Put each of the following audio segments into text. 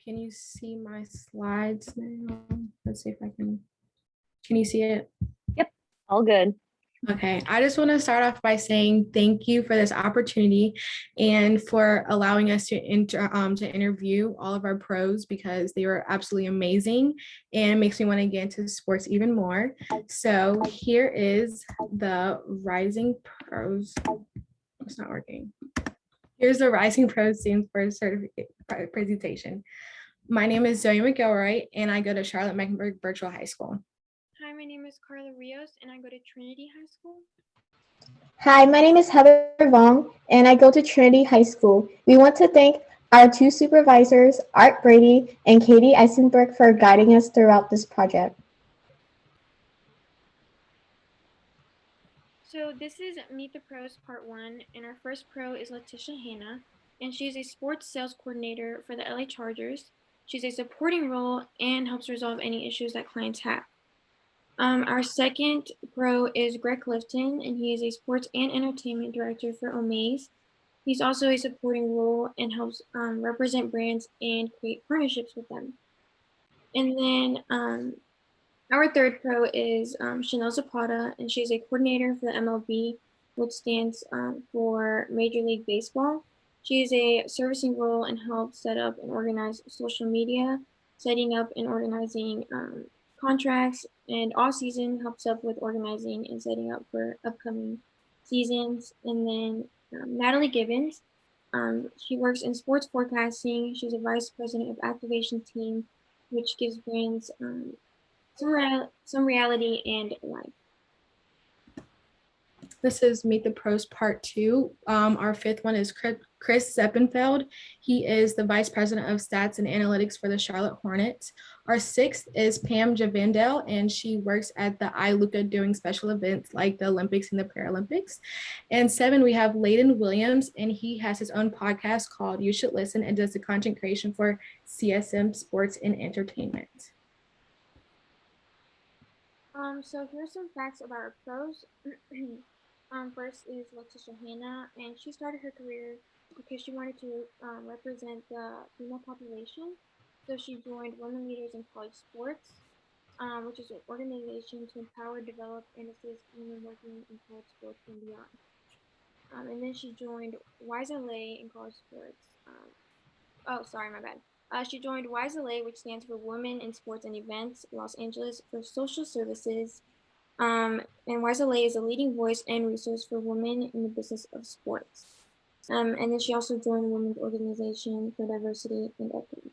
Can you see my slides now? Let's see if I can you see it? Yep, all good. Okay, I just want to start off by saying thank you for this opportunity and for allowing us to interview all of our pros because they were absolutely amazing and it makes me want to get into sports even more. So here is the Rising Pros. It's not working. Here's the Rising Pros students for certificate presentation. My name is Zoe McElroy and I go to Charlotte Mecklenburg Virtual High School. Hi, my name is Carla Rios and I go to Trinity High School. Hi, my name is Heather Vong and I go to Trinity High School. We want to thank our two supervisors, Art Brady and Katie Eisenberg, for guiding us throughout this project. So this is Meet the Pros Part 1 and our first pro is Letitia Hanna and she's a sports sales coordinator for the LA Chargers. She's a supporting role and helps resolve any issues that clients have. Our second pro is Greg Clifton, and he is a sports and entertainment director for Omaze. He's also a supporting role and helps represent brands and create partnerships with them. And then our third pro is Chanel Zapata, and she's a coordinator for the MLB, which stands for Major League Baseball. She is a servicing role and helps set up and organize social media, setting up and organizing contracts, and all season helps up with organizing and setting up for upcoming seasons. And then Natalie Gibbons, she works in sports forecasting. She's a vice president of activation team, which gives brands some reality and life. This is Meet the Pros Part 2. Our fifth one is Chris Zeppenfeld. He is the Vice President of Stats and Analytics for the Charlotte Hornets. Our sixth is Pam Javandel, and she works at the iLuca doing special events like the Olympics and the Paralympics. And 7, we have Layden Williams, and he has his own podcast called You Should Listen and does the content creation for CSM Sports and Entertainment. So here's some facts about our pros. First is Letitia Hanna, and she started her career because she wanted to represent the female population. So she joined Women Leaders in College Sports, which is an organization to empower, develop, and assist women working in college sports and beyond. And then she joined Wise LA in college sports. She joined Wise LA, which stands for Women in Sports and Events, Los Angeles, for social services. And Wise LA is a leading voice and resource for women in the business of sports. And then she also joined the Women's Organization for Diversity and Equity.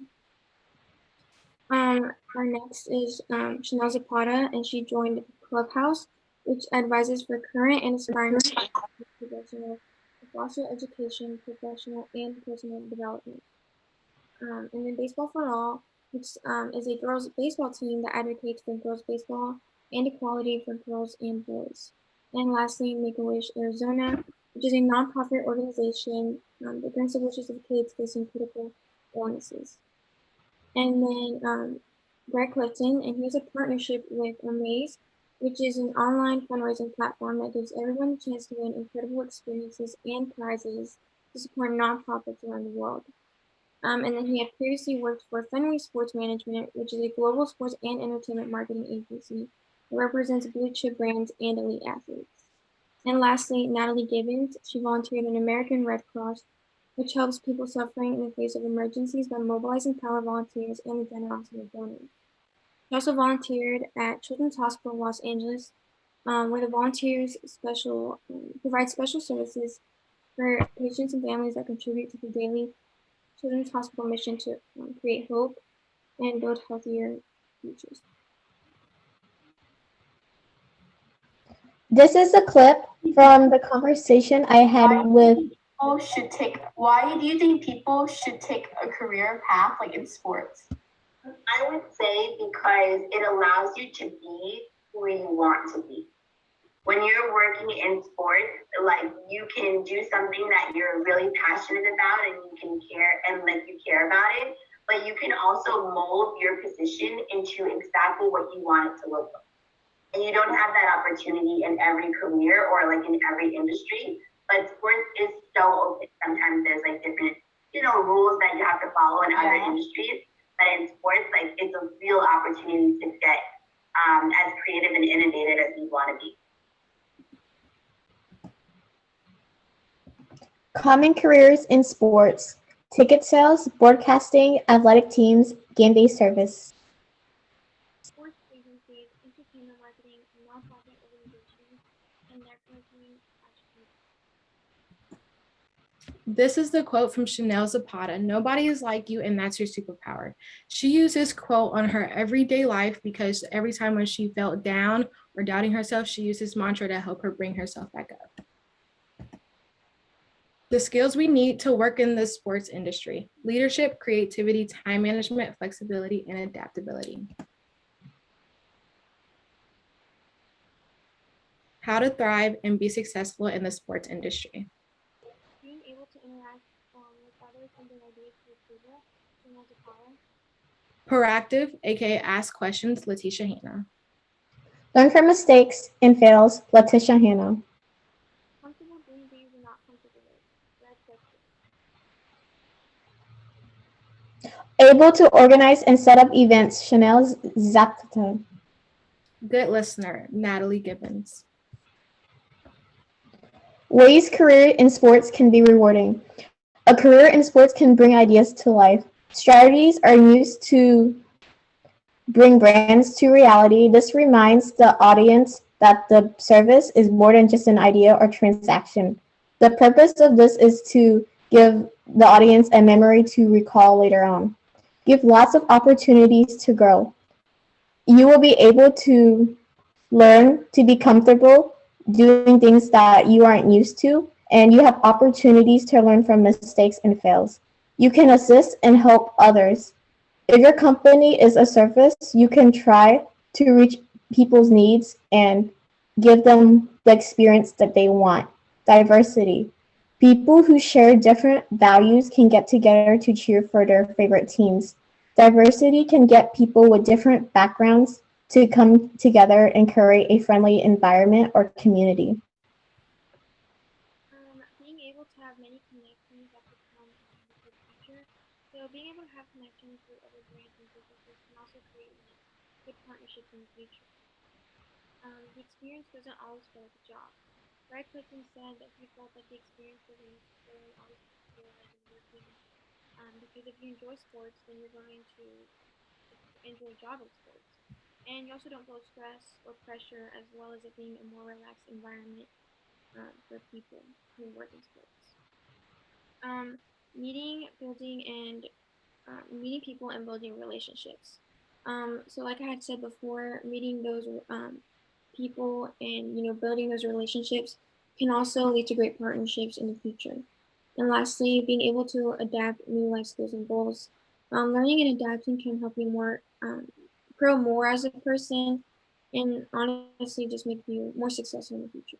Our next is Chanel Zapata, and she joined Clubhouse, which advises for current and aspiring professionals to foster education, professional, and personal development. And then Baseball for All, which is a girls' baseball team that advocates for girls' baseball and equality for girls and boys. And lastly, Make-A-Wish Arizona, which is a nonprofit organization that grants the wishes of kids facing critical illnesses. And then Greg Clifton, and he has a partnership with Omaze, which is an online fundraising platform that gives everyone a chance to win incredible experiences and prizes to support nonprofits around the world. And then he had previously worked for Fenway Sports Management, which is a global sports and entertainment marketing agency that represents blue chip brands and elite athletes. And lastly, Natalie Gibbons, she volunteered in American Red Cross, which helps people suffering in the face of emergencies by mobilizing power volunteers and the generosity of donors. She also volunteered at Children's Hospital Los Angeles, where the volunteers provide special services for patients and families that contribute to the daily Children's Hospital mission to create hope and build healthier futures. This is a clip from the conversation I had with. Why do you think people should take a career path like in sports? I would say because it allows you to be who you want to be. When you're working in sports, like you can do something that you're really passionate about and you can care about it, but you can also mold your position into exactly what you want it to look like. And you don't have that opportunity in every career or like in every industry, but sports is so open. Sometimes there's like different, rules that you have to follow in other industries. Common careers in sports: ticket sales, broadcasting, athletic teams, game day service. Sports agencies, entertainment marketing, nonprofit organizations, and networking attributes. This is the quote from Chanel Zapata. Nobody is like you, and that's your superpower. She used this quote on her everyday life because every time when she felt down or doubting herself, she used this mantra to help her bring herself back up. The skills we need to work in the sports industry: leadership, creativity, time management, flexibility, and adaptability. How to thrive and be successful in the sports industry. Being able to interact with others and bring ideas to the table, Chanel Zapata. Proactive, aka ask questions, Letitia Hanna. Learn from mistakes and fails, Letitia Hanna. Comfortable doing things you're not comfortable with, Red Clifton. Able to organize and set up events, Chanel Zapata. Good listener, Natalie Gibbons. Ways career in sports can be rewarding. A career in sports can bring ideas to life. Strategies are used to bring brands to reality. This reminds the audience that the service is more than just an idea or transaction. The purpose of this is to give the audience a memory to recall later on. Give lots of opportunities to grow. You will be able to learn to be comfortable doing things that you aren't used to, and you have opportunities to learn from mistakes and fails. You can assist and help others. If your company is a service, you can try to reach people's needs and give them the experience that they want. Diversity. People who share different values can get together to cheer for their favorite teams. Diversity can get people with different backgrounds to come together and create a friendly environment or community. Being able to have many connections that could come with the future. So being able to have connections with other brands and businesses can also create good partnerships in the future. The experience doesn't always feel like a job. Red Clifton said that he felt that the experience doesn't necessarily always feel like you're working. Because if you enjoy sports, then you're going to enjoy a job in sports. And you also don't feel stress or pressure, as well as it being a more relaxed environment for people who work in sports. Meeting, building, and meeting people and building relationships. So, like I had said before, meeting those people and building those relationships can also lead to great partnerships in the future. And lastly, being able to adapt new life skills and goals. Learning and adapting can help you grow more as a person, and honestly just make you more successful in the future.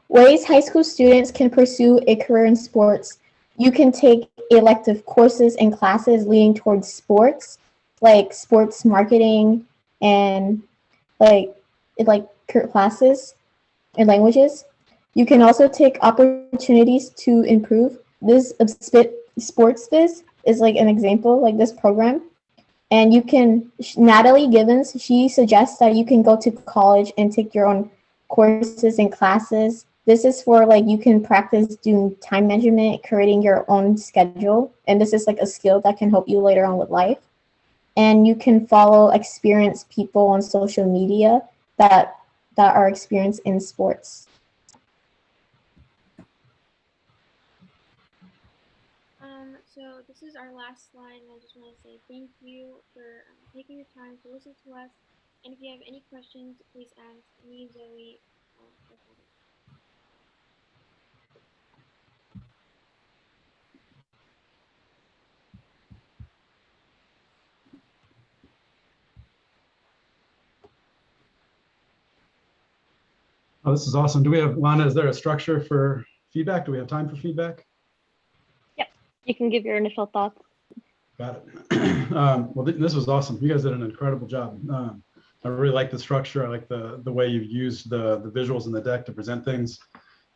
Ways high school students can pursue a career in sports. You can take elective courses and classes leading towards sports, like sports marketing and like classes and languages. You can also take opportunities to improve. This sports biz is like an example, like this program. And you can, Natalie Gibbons, she suggests that you can go to college and take your own courses and classes. This is for like you can practice doing time measurement, creating your own schedule. And this is like a skill that can help you later on with life. And you can follow experienced people on social media that are experienced in sports. So this is our last slide, and I just want to say thank you for taking the time to listen to us. And if you have any questions, please ask me, Zoe, or Heather. Oh, this is awesome. Do we have, Lana, is there a structure for feedback? Do we have time for feedback? Yep, you can give your initial thoughts. Got it. Well, this was awesome. You guys did an incredible job. I really like the structure. I like the way you used the visuals in the deck to present things.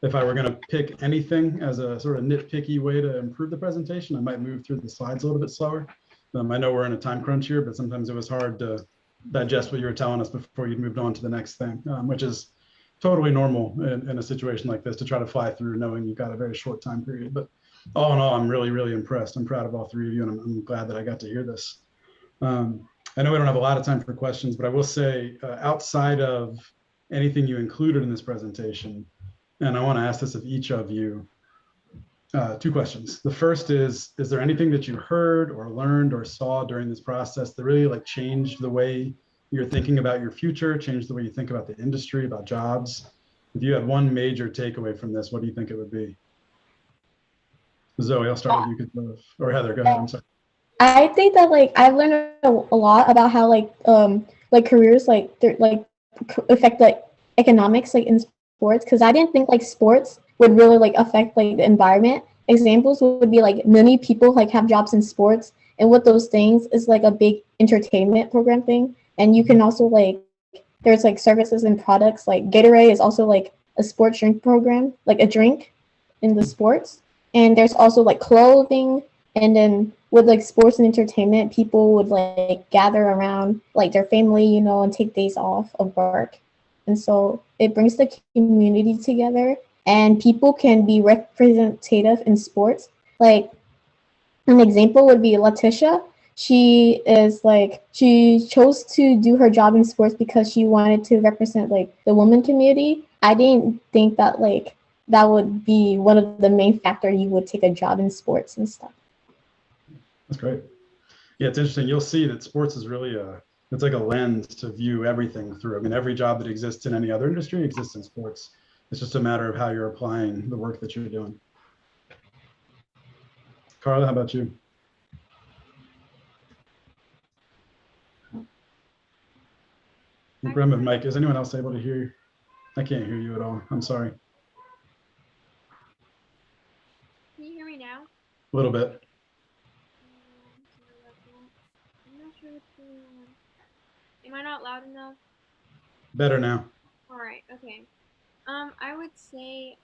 If I were going to pick anything as a sort of nitpicky way to improve the presentation, I might move through the slides a little bit slower. I know we're in a time crunch here, but sometimes it was hard to digest what you were telling us before you moved on to the next thing, which is totally normal in a situation like this to try to fly through knowing you've got a very short time period. But all in all, I'm really, really impressed. I'm proud of all three of you, and I'm glad that I got to hear this. I know we don't have a lot of time for questions, but I will say outside of anything you included in this presentation, and I want to ask this of each of you, two questions. The first is there anything that you heard or learned or saw during this process that really like changed the way you're thinking about your future, changed the way you think about the industry, about jobs? If you had one major takeaway from this, what do you think it would be? Zoe, I'll start with you, or Heather, go ahead, I'm sorry. I think that like I've learned a lot about how like careers like they're like affect like economics like in sports, because I didn't think like sports would really like affect like the environment. Examples would be like many people like have jobs in sports, and with those things is like a big entertainment program thing, and you can also like there's like services and products like Gatorade is also like a sports drink program, like a drink in the sports, and there's also like clothing. And then with like sports and entertainment, people would like gather around like their family, you know, and take days off of work. And so it brings the community together, and people can be representative in sports. Like an example would be Letitia. She chose to do her job in sports because she wanted to represent like the women community. I didn't think that like that would be one of the main factors you would take a job in sports and stuff. That's great. Yeah, it's interesting. You'll see that sports is really it's like a lens to view everything through. I mean, every job that exists in any other industry exists in sports. It's just a matter of how you're applying the work that you're doing. Carla, how about you? Graham and Mike, is anyone else able to hear you? I can't hear you at all. I'm sorry. Can you hear me now? A little bit. I'm not sure what's going on. Am I not loud enough? Better now. All right. Okay. I would say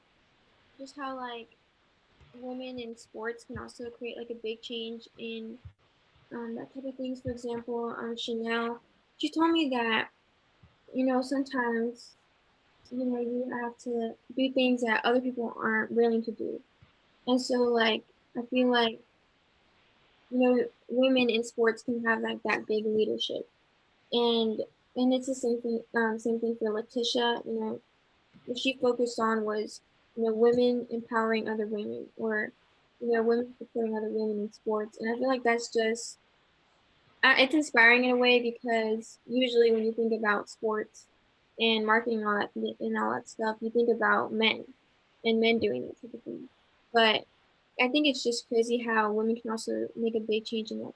just how like women in sports can also create like a big change in that type of things. For example, Chanel, she told me that sometimes you have to do things that other people aren't willing to do, and so like I feel like women in sports can have like that big leadership, and it's the same thing for Letitia. What she focused on was women empowering other women, or women supporting other women in sports, and I feel like that's just it's inspiring in a way, because usually when you think about sports and marketing and all that stuff, you think about men and men doing that type of thing. But I think it's just crazy how women can also make a big change in that.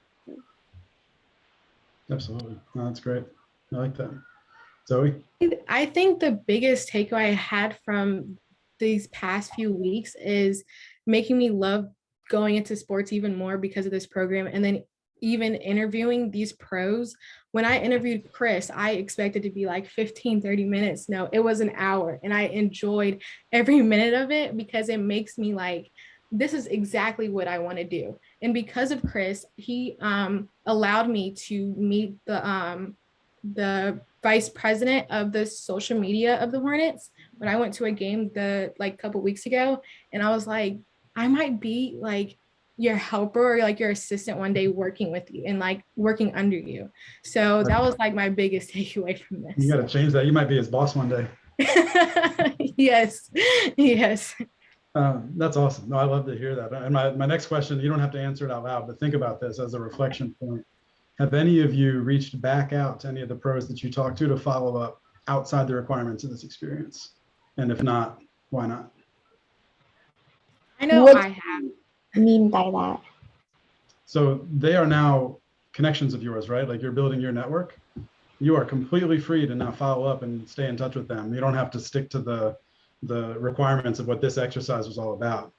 Absolutely. No, that's great. I like that. Zoe? I think the biggest takeaway I had from these past few weeks is making me love going into sports even more because of this program. And then even interviewing these pros. When I interviewed Chris, I expected to be like 15, 30 minutes. No, it was an hour. And I enjoyed every minute of it because it makes me like, this is exactly what I want to do. And because of Chris, he allowed me to meet the vice president of the social media of the Hornets when I went to a game couple weeks ago. And I was like, I might be like your helper or like your assistant one day working with you and like working under you. So that was like my biggest takeaway from this. You got to change that. You might be his boss one day. Yes. That's awesome. No, I love to hear that. And my next question, you don't have to answer it out loud, but think about this as a reflection point. Have any of you reached back out to any of the pros that you talked to follow up outside the requirements of this experience? And if not, why not? I know I have. Mean by that? So they are now connections of yours, right? Like you're building your network. You are completely free to now follow up and stay in touch with them. You don't have to stick to the requirements of what this exercise was all about.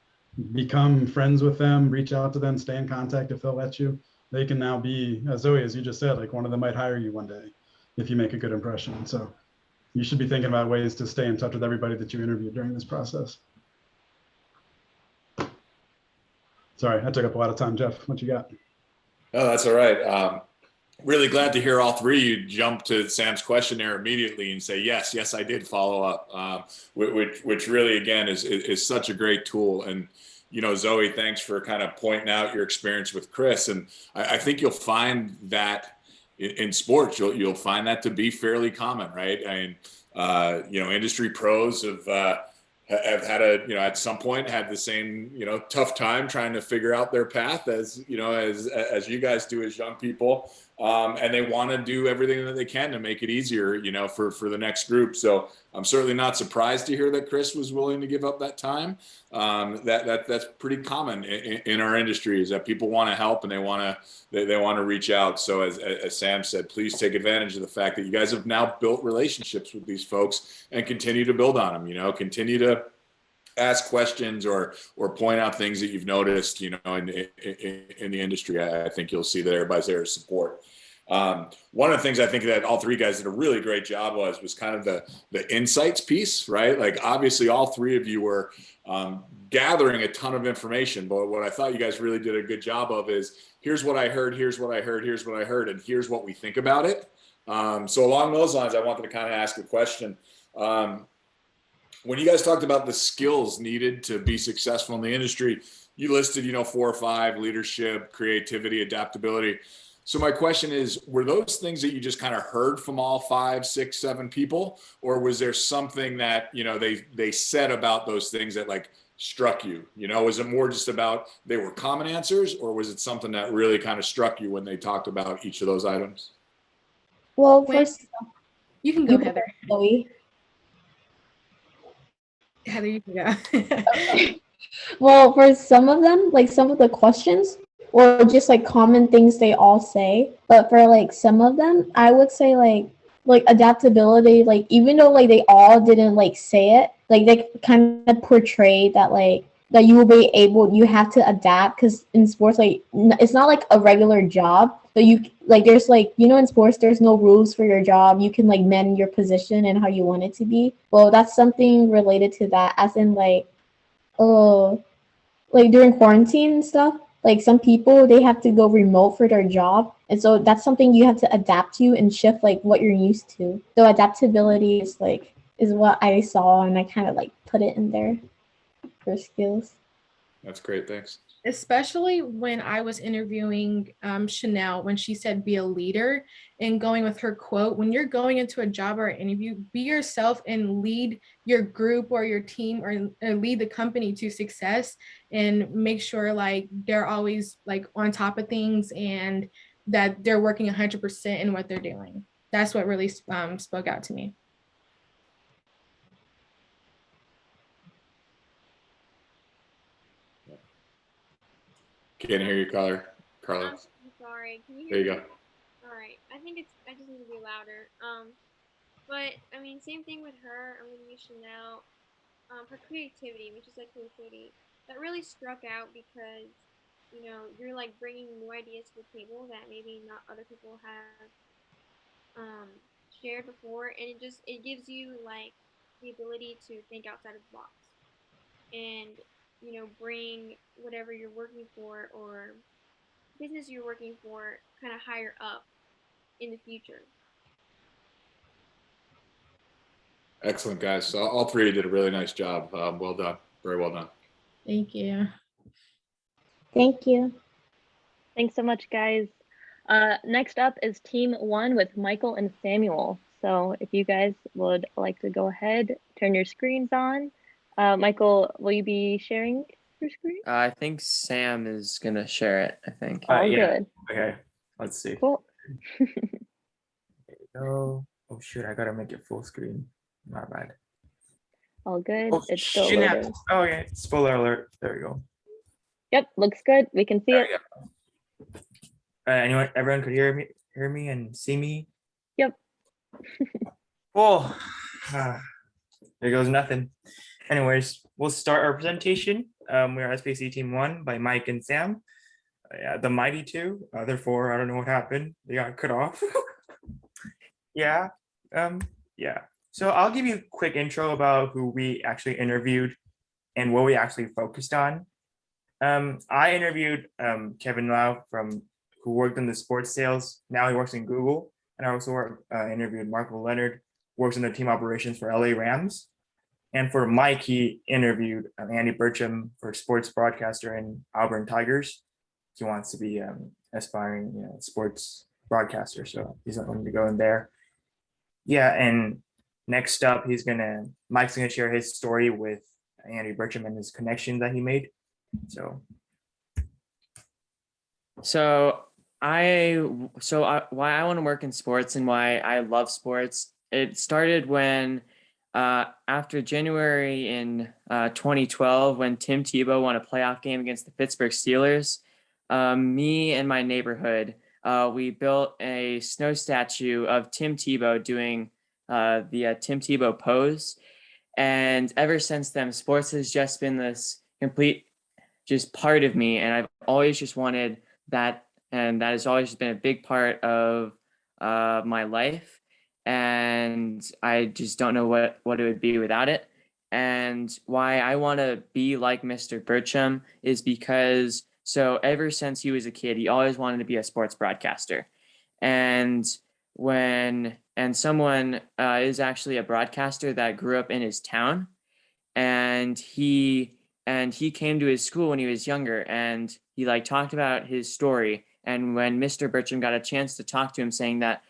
Become friends with them, reach out to them, stay in contact if they'll let you. They can now be, Zoe, as you just said, like one of them might hire you one day if you make a good impression. So you should be thinking about ways to stay in touch with everybody that you interviewed during this process. Sorry, I took up a lot of time. Jeff, what you got? No, that's all right. Really glad to hear all three of you jump to Sam's question there immediately and say, yes, I did follow up, which really, again, is such a great tool. And, Zoe, thanks for kind of pointing out your experience with Chris. And I think you'll find that in sports, you'll find that to be fairly common, right? I mean, industry pros have had at some point had the same, tough time trying to figure out their path as you guys do as young people. And they want to do everything that they can to make it easier, for the next group. So I'm certainly not surprised to hear that Chris was willing to give up that time. That's pretty common in our industry, is that people want to help and they want to reach out. So as Sam said, please take advantage of the fact that you guys have now built relationships with these folks and continue to build on them. Continue to ask questions or point out things that you've noticed, in the industry. I think you'll see that everybody's there to support. One of the things I think that all three guys did a really great job was kind of the insights piece, right? Like, obviously all three of you were gathering a ton of information, but what I thought you guys really did a good job of is, here's what I heard, here's what I heard, here's what I heard, and here's what we think about it. So along those lines, I wanted to kind of ask a question. When you guys talked about the skills needed to be successful in the industry, you listed, 4 or 5: leadership, creativity, adaptability. So my question is, were those things that you just kind of heard from all 5, 6, 7 people, or was there something that, they said about those things that like struck you? Was it more just about they were common answers, or was it something that really kind of struck you when they talked about each of those items? Well, Wait, first, you can go, Heather. Chloe. Heather, you can go. Okay. Well, for some of them, like some of the questions, or just like common things they all say, but for like some of them, I would say like adaptability, like even though like they all didn't like say it, like they kind of portray that like that you will be able, you have to adapt, because in sports, like it's not like a regular job. So you like there's like, in sports there's no rules for your job. You can like mend your position and how you want it to be. Well, that's something related to that, as in like like during quarantine and stuff, like some people, they have to go remote for their job, and so that's something you have to adapt to and shift like what you're used to. So adaptability is what I saw, and I kind of like put it in there for skills. That's great. Thanks. Especially when I was interviewing Chanel, when she said be a leader, and going with her quote, when you're going into a job or an interview, be yourself and lead your group or your team, or lead the company to success, and make sure like they're always like on top of things and that they're working 100% in what they're doing. That's what really spoke out to me. Can't hear you, Carla. I'm sorry. Can you There hear you me? go. All right. I just need to be louder. But I mean, same thing with her. I'm gonna use Chanel. Her creativity, which is like creativity, that really struck out because, you're like bringing new ideas to the table that maybe not other people have shared before, and it gives you like the ability to think outside of the box and bring whatever you're working for or business you're working for kind of higher up in the future. Excellent, guys. So all three did a really nice job. Well done. Very well done. Thank you. Thank you. Thanks so much, guys. Next up is team 1 with Michael and Samuel. So if you guys would like to go ahead, turn your screens on. Michael, will you be sharing your screen? I think Sam is gonna share it, I think. All Yeah. good. Okay, let's see. Cool. There you go. Oh shoot, I gotta make it full screen. My bad. All good. Oh, It's still snap. loading. Oh yeah, spoiler alert. There we go. Yep, looks good. We can see There it. we go. Everyone could hear me and see me? Yep. Cool. There goes nothing. Anyways, we'll start our presentation. We are SPC Team 1 by Mike and Sam. The mighty two, other 4, I don't know what happened. They got cut off. Yeah. So I'll give you a quick intro about who we actually interviewed and what we actually focused on. I interviewed Kevin Lau from who worked in the sports sales. Now he works in Google. And I also interviewed Marco Leonard, works in the team operations for LA Rams. And for Mike, he interviewed Andy Bertram for sports broadcaster in Auburn Tigers. He wants to be aspiring sports broadcaster, so he's not going to go in there. Yeah, and next up, Mike's gonna share his story with Andy Bertram and his connection that he made. Why I want to work in sports and why I love sports. It started when after January in 2012, when Tim Tebow won a playoff game against the Pittsburgh Steelers. Me and my neighborhood, we built a snow statue of Tim Tebow doing the Tim Tebow pose. And ever since then, sports has just been this complete just part of me. And I've always just wanted that. And that has always been a big part of my life. And I just don't know what it would be without it. And why I want to be like Mr. Bertram is because ever since he was a kid, he always wanted to be a sports broadcaster. And someone is actually a broadcaster that grew up in his town, and he came to his school when he was younger, and he talked about his story. And when Mr. Bertram got a chance to talk to him, saying that,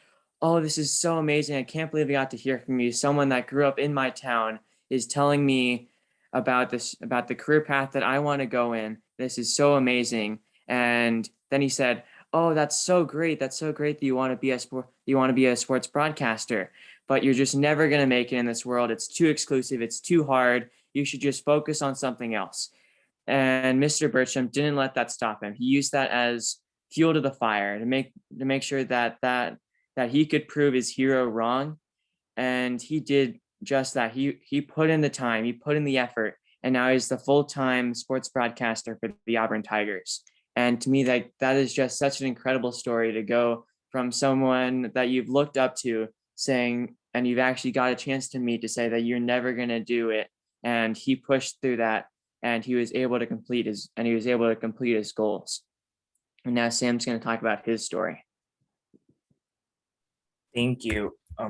"Oh, this is so amazing. I can't believe I got to hear from you. Someone that grew up in my town is telling me about the career path that I want to go in. This is so amazing." And then he said, "Oh, that's so great. That's so great that you want to be a sports broadcaster, but you're just never going to make it in this world. It's too exclusive. It's too hard. You should just focus on something else." And Mr. Bertram didn't let that stop him. He used that as fuel to the fire to make sure that he could prove his hero wrong. And he did just that. He put in the time, he put in the effort, and now he's the full-time sports broadcaster for the Auburn Tigers. And to me, that is just such an incredible story to go from someone that you've looked up to saying, and you've actually got a chance to meet, to say that you're never going to do it. And he pushed through that, and he was able to complete his goals. And now Sam's going to talk about his story. Thank you. I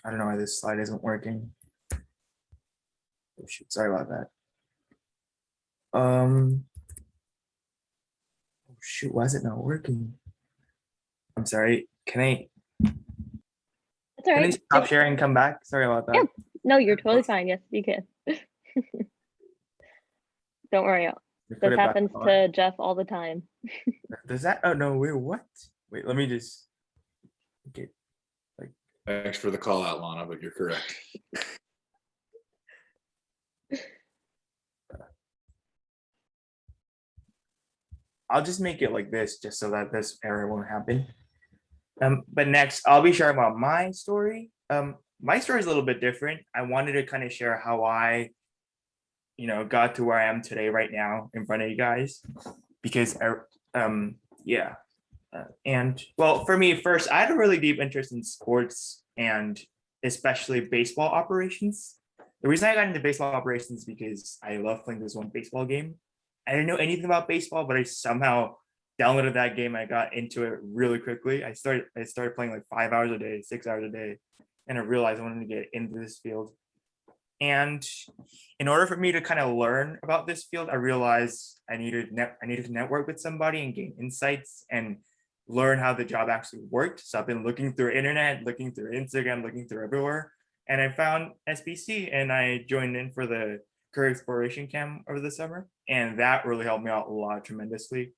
don't know why this slide isn't working. Oh shoot, sorry about that. Oh shoot, why is it not working? I'm sorry. Can I That's all right. stop sharing and come back? Sorry about that. Yeah. No, you're totally fine. Yes, you can. Don't worry. This happens to Jeff all the time. Does that? Oh no, wait, what? Wait, let me just get Thanks for the call out, Lana, but you're correct. I'll just make it like this just so that this error won't happen. But next, I'll be sharing about my story. My story is a little bit different. I wanted to kind of share how I, got to where I am today, right now, in front of you guys, because and well, for me, first, I had a really deep interest in sports and especially baseball operations. The reason I got into baseball operations is because I love playing this one baseball game. I didn't know anything about baseball, but I somehow downloaded that game. I got into it really quickly. I started playing like 5 hours a day, 6 hours a day, and I realized I wanted to get into this field. And in order for me to kind of learn about this field, I realized I needed to network with somebody and gain insights and learn how the job actually worked. So I've been looking through internet, looking through Instagram, looking through everywhere, and I found SBC, and I joined in for the career exploration camp over the summer, and that really helped me out a lot tremendously.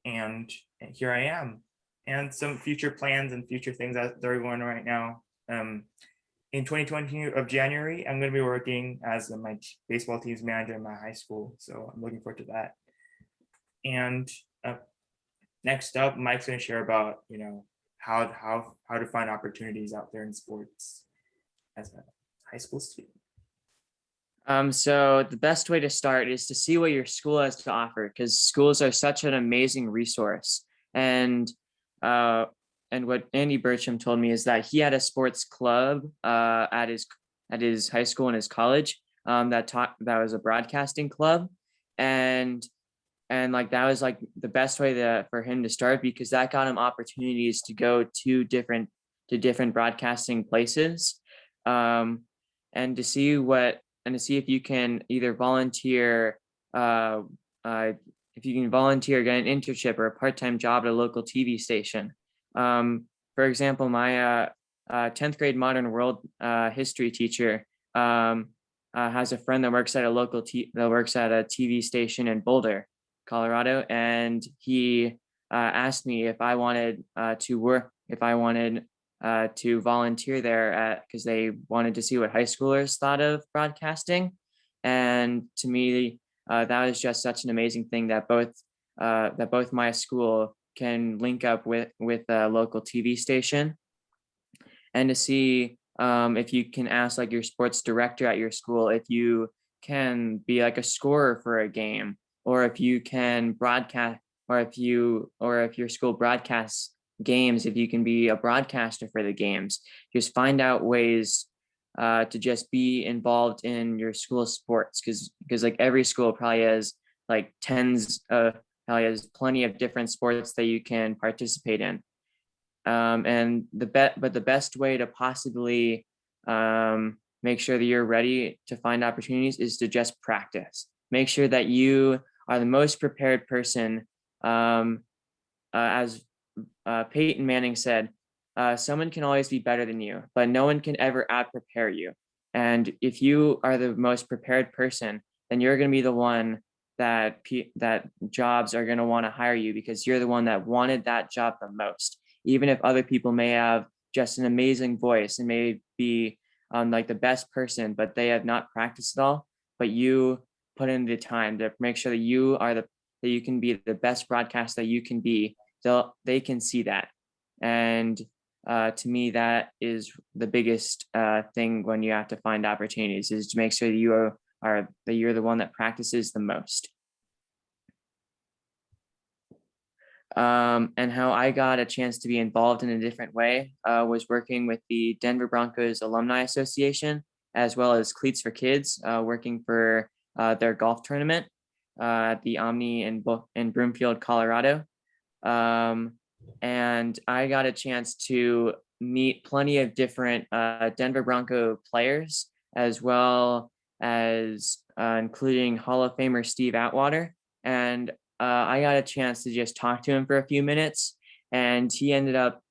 And here I am, and some future plans and future things that they're going on right now. In 2020 of January, I'm going to be working as my baseball team's manager in my high school, so I'm looking forward to that. And next up, Mike's going to share about how to find opportunities out there in sports as a high school student. So the best way to start is to see what your school has to offer, because schools are such an amazing resource. And what Andy Bertram told me is that he had a sports club at his high school and his college that was a broadcasting club. And like that was like the best way for him to start, because that got him opportunities to go to different broadcasting places, and to see if you can either volunteer, if you can volunteer, get an internship or a part-time job at a local TV station. For example, my 10th grade modern world history teacher has a friend that works at a TV station in Boulder, Colorado, and he asked me if I wanted to volunteer there because they wanted to see what high schoolers thought of broadcasting. And to me, that was just such an amazing thing that both my school can link up with a local TV station, and to see if you can ask like your sports director at your school if you can be like a scorer for a game, or if you can broadcast, or if your school broadcasts games, if you can be a broadcaster for the games. Just find out ways to just be involved in your school sports, because like every school probably has like probably has plenty of different sports that you can participate in. And the best way to possibly make sure that you're ready to find opportunities is to just practice. Make sure that you are the most prepared person. As Peyton Manning said, someone can always be better than you, but no one can ever out-prepare you. And if you are the most prepared person, then you're going to be the one that jobs are going to want to hire you, because you're the one that wanted that job the most. Even if other people may have just an amazing voice and may be like the best person, but they have not practiced at all, but you put in the time to make sure that you can be the best broadcast that you can be, so they can see that. And to me, that is the biggest thing when you have to find opportunities, is to make sure that you're the one that practices the most. And how I got a chance to be involved in a different way was working with the Denver Broncos Alumni Association, as well as Cleats for Kids, working for their golf tournament at the Omni in Broomfield, Colorado. And I got a chance to meet plenty of different Denver Bronco players, as well as including Hall of Famer Steve Atwater. And I got a chance to just talk to him for a few minutes, and he ended up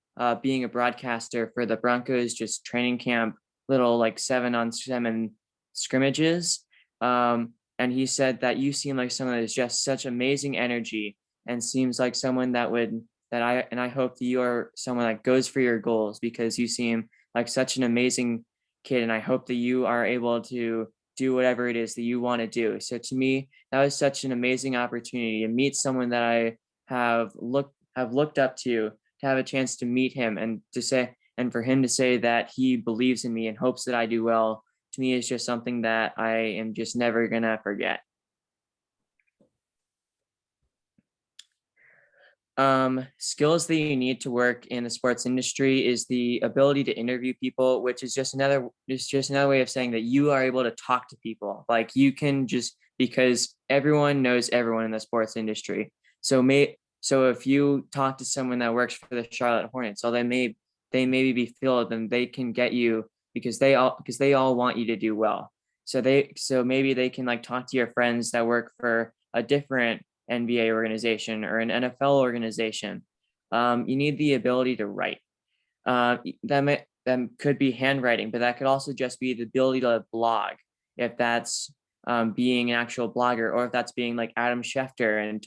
being a broadcaster for the Broncos just training camp, little like 7-on-7 scrimmages. And he said that you seem like someone that is just such amazing energy, and seems like someone I hope that you are someone that goes for your goals, because you seem like such an amazing kid, and I hope that you are able to do whatever it is that you want to do. So to me, that was such an amazing opportunity to meet someone that I have looked up to have a chance to meet him, and for him to say that he believes in me and hopes that I do well, to me is just something that I am just never gonna forget. Skills that you need to work in the sports industry is the ability to interview people, which is just another way of saying that you are able to talk to people. Like you can because everyone knows everyone in the sports industry. So if you talk to someone that works for the Charlotte Hornets, so they maybe be filled, then they can get you, because they all want you to do well. So maybe they can like talk to your friends that work for a different NBA organization or an NFL organization. You need the ability to write. That could be handwriting, but that could also just be the ability to blog, if that's being an actual blogger, or if that's being like Adam Schefter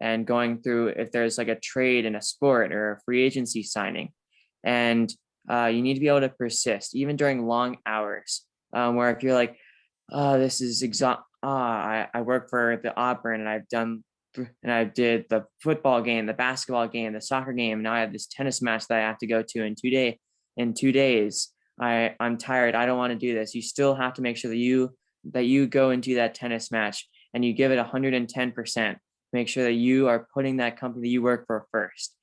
and going through if there's like a trade in a sport or a free agency signing. And you need to be able to persist even during long hours, where if you're like, oh, this is I work for the Auburn, and I did the football game, the basketball game, the soccer game. Now I have this tennis match that I have to go to in 2 days. I'm tired. I don't want to do this. You still have to make sure that you go into that tennis match and you give it 110%. Make sure that you are putting that company that you work for first,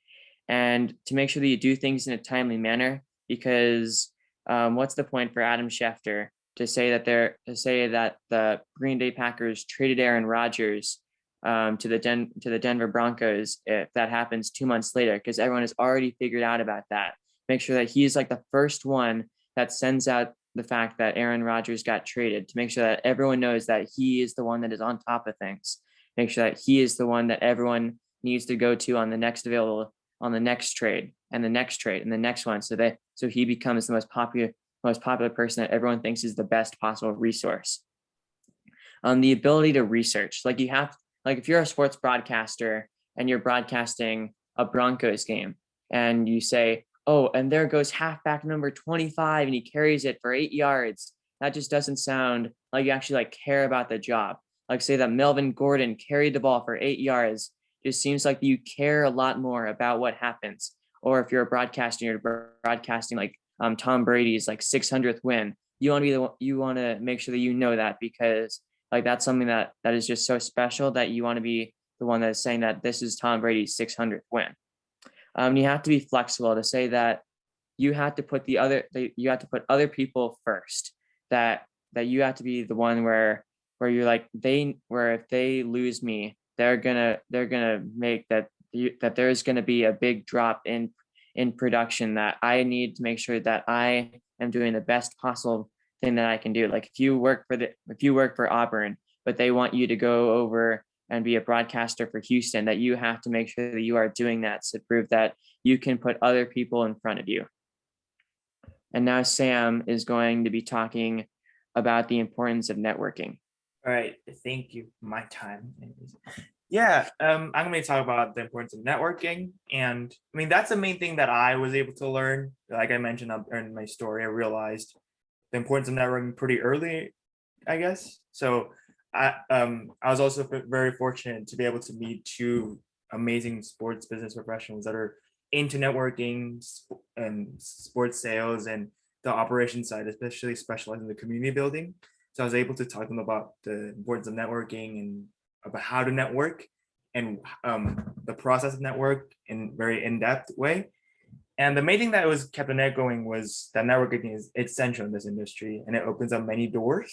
and to make sure that you do things in a timely manner, because what's the point for Adam Schefter to say that the Green Bay Packers traded Aaron Rodgers to the Denver Broncos if that happens 2 months later, because everyone has already figured out about that. Make sure that he's like the first one that sends out the fact that Aaron Rodgers got traded, to make sure that everyone knows that he is the one that is on top of things. Make sure that he is the one that everyone needs to go to on the next trade and the next trade and the next one. So he becomes the most popular person that everyone thinks is the best possible resource. The ability to research, like if you're a sports broadcaster and you're broadcasting a Broncos game and you say, oh, and there goes halfback number 25 and he carries it for 8 yards. That just doesn't sound like you actually care about the job. Like say that Melvin Gordon carried the ball for 8 yards. It seems like you care a lot more about what happens. Or if you're a broadcaster, you're broadcasting Tom Brady's 600th win. You want to make sure that you know that, because that's something that is just so special that you want to be the one that is saying that this is Tom Brady's 600th win. You have to be flexible to say that you have to put other people first. That you have to be the one where you're if they lose me, they're gonna make that there's gonna be a big drop in production, that I need to make sure that I am doing the best possible thing that I can do. Like if you work for Auburn, but they want you to go over and be a broadcaster for Houston, that you have to make sure that you are doing that to prove that you can put other people in front of you. And now Sam is going to be talking about the importance of networking. All right, thank you. My time. Yeah, I'm going to talk about the importance of networking. And I mean, that's the main thing that I was able to learn. Like I mentioned in my story, I realized the importance of networking pretty early, I guess. So I was also very fortunate to be able to meet two amazing sports business professionals that are into networking and sports sales and the operations side, especially specializing in the community building. So I was able to talk to them about the importance of networking and about how to network and the process of network in very in-depth way. And the main thing that was kept the net going was that networking is essential in this industry, and it opens up many doors,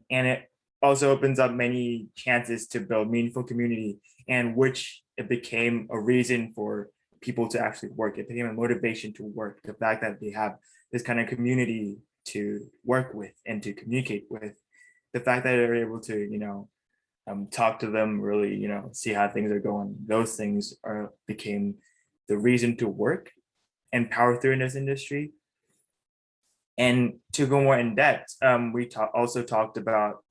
and it also opens up many chances to build meaningful community, and which it became a reason for people to actually work. It became a motivation to work. The fact that they have this kind of community to work with and to communicate with, the fact that they're able to, talk to them, really, see how things are going. Those things became the reason to work and power through in this industry. And to go more in depth, we also talked about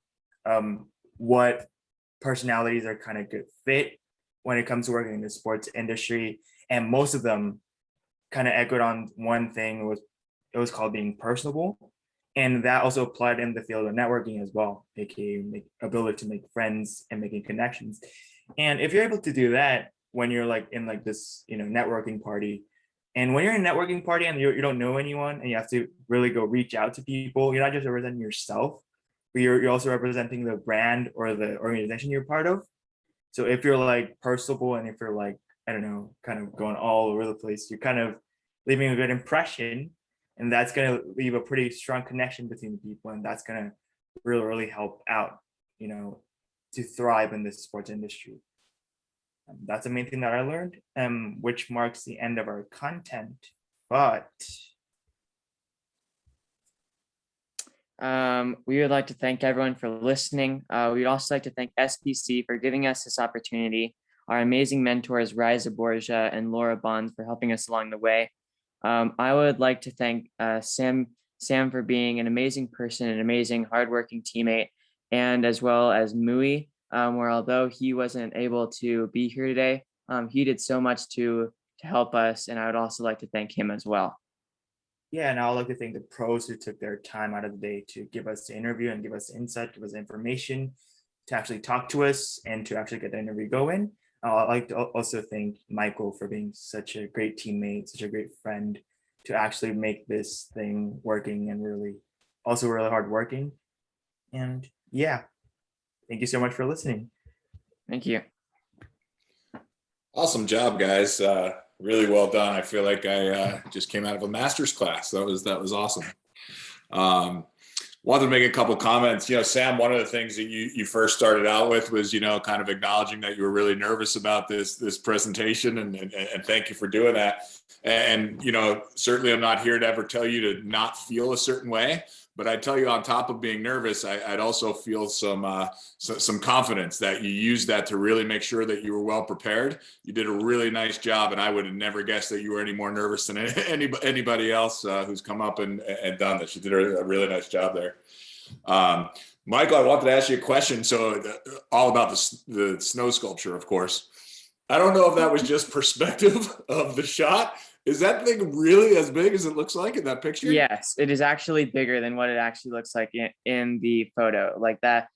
what personalities are kind of good fit when it comes to working in the sports industry. And most of them kind of echoed on one thing, it was called being personable. And that also applied in the field of networking as well, aka ability to make friends and making connections. And if you're able to do that when you're in this, networking party, and when you're in a networking party and you don't know anyone and you have to really go reach out to people, you're not just representing yourself, but you're also representing the brand or the organization you're part of. So if you're personable and if you're kind of going all over the place, you're kind of leaving a good impression. And that's going to leave a pretty strong connection between the people. And that's going to really, really help out, to thrive in this sports industry. That's the main thing that I learned, which marks the end of our content. But we would like to thank everyone for listening. We'd also like to thank SPC for giving us this opportunity, our amazing mentors, Riza Borgia and Laura Bond, for helping us along the way. I would like to thank Sam for being an amazing person, an amazing hardworking teammate, and as well as Mui, where although he wasn't able to be here today, he did so much to help us, and I would also like to thank him as well. Yeah, and I would like to thank the pros who took their time out of the day to give us the interview and give us insight, give us information, to actually talk to us and to actually get the interview going. I'd like to also thank Michael for being such a great teammate, such a great friend, to actually make this thing working and really hardworking. And yeah, thank you so much for listening. Thank you. Awesome job, guys. Really well done. I feel like I just came out of a master's class. That was awesome. Wanted to make a couple comments. Sam, one of the things that you first started out with was, kind of acknowledging that you were really nervous about this presentation, and thank you for doing that. And certainly I'm not here to ever tell you to not feel a certain way, but I tell you, on top of being nervous, I'd also feel some confidence that you used that to really make sure that you were well prepared. You did a really nice job, and I would have never guessed that you were any more nervous than anybody else who's come up and done this. You did a really nice job there. Michael, I wanted to ask you a question. So all about the snow sculpture, of course. I don't know if that was just perspective of the shot. Is that thing really as big as it looks like in that picture? Yes, it is actually bigger than what it actually looks like in the photo. That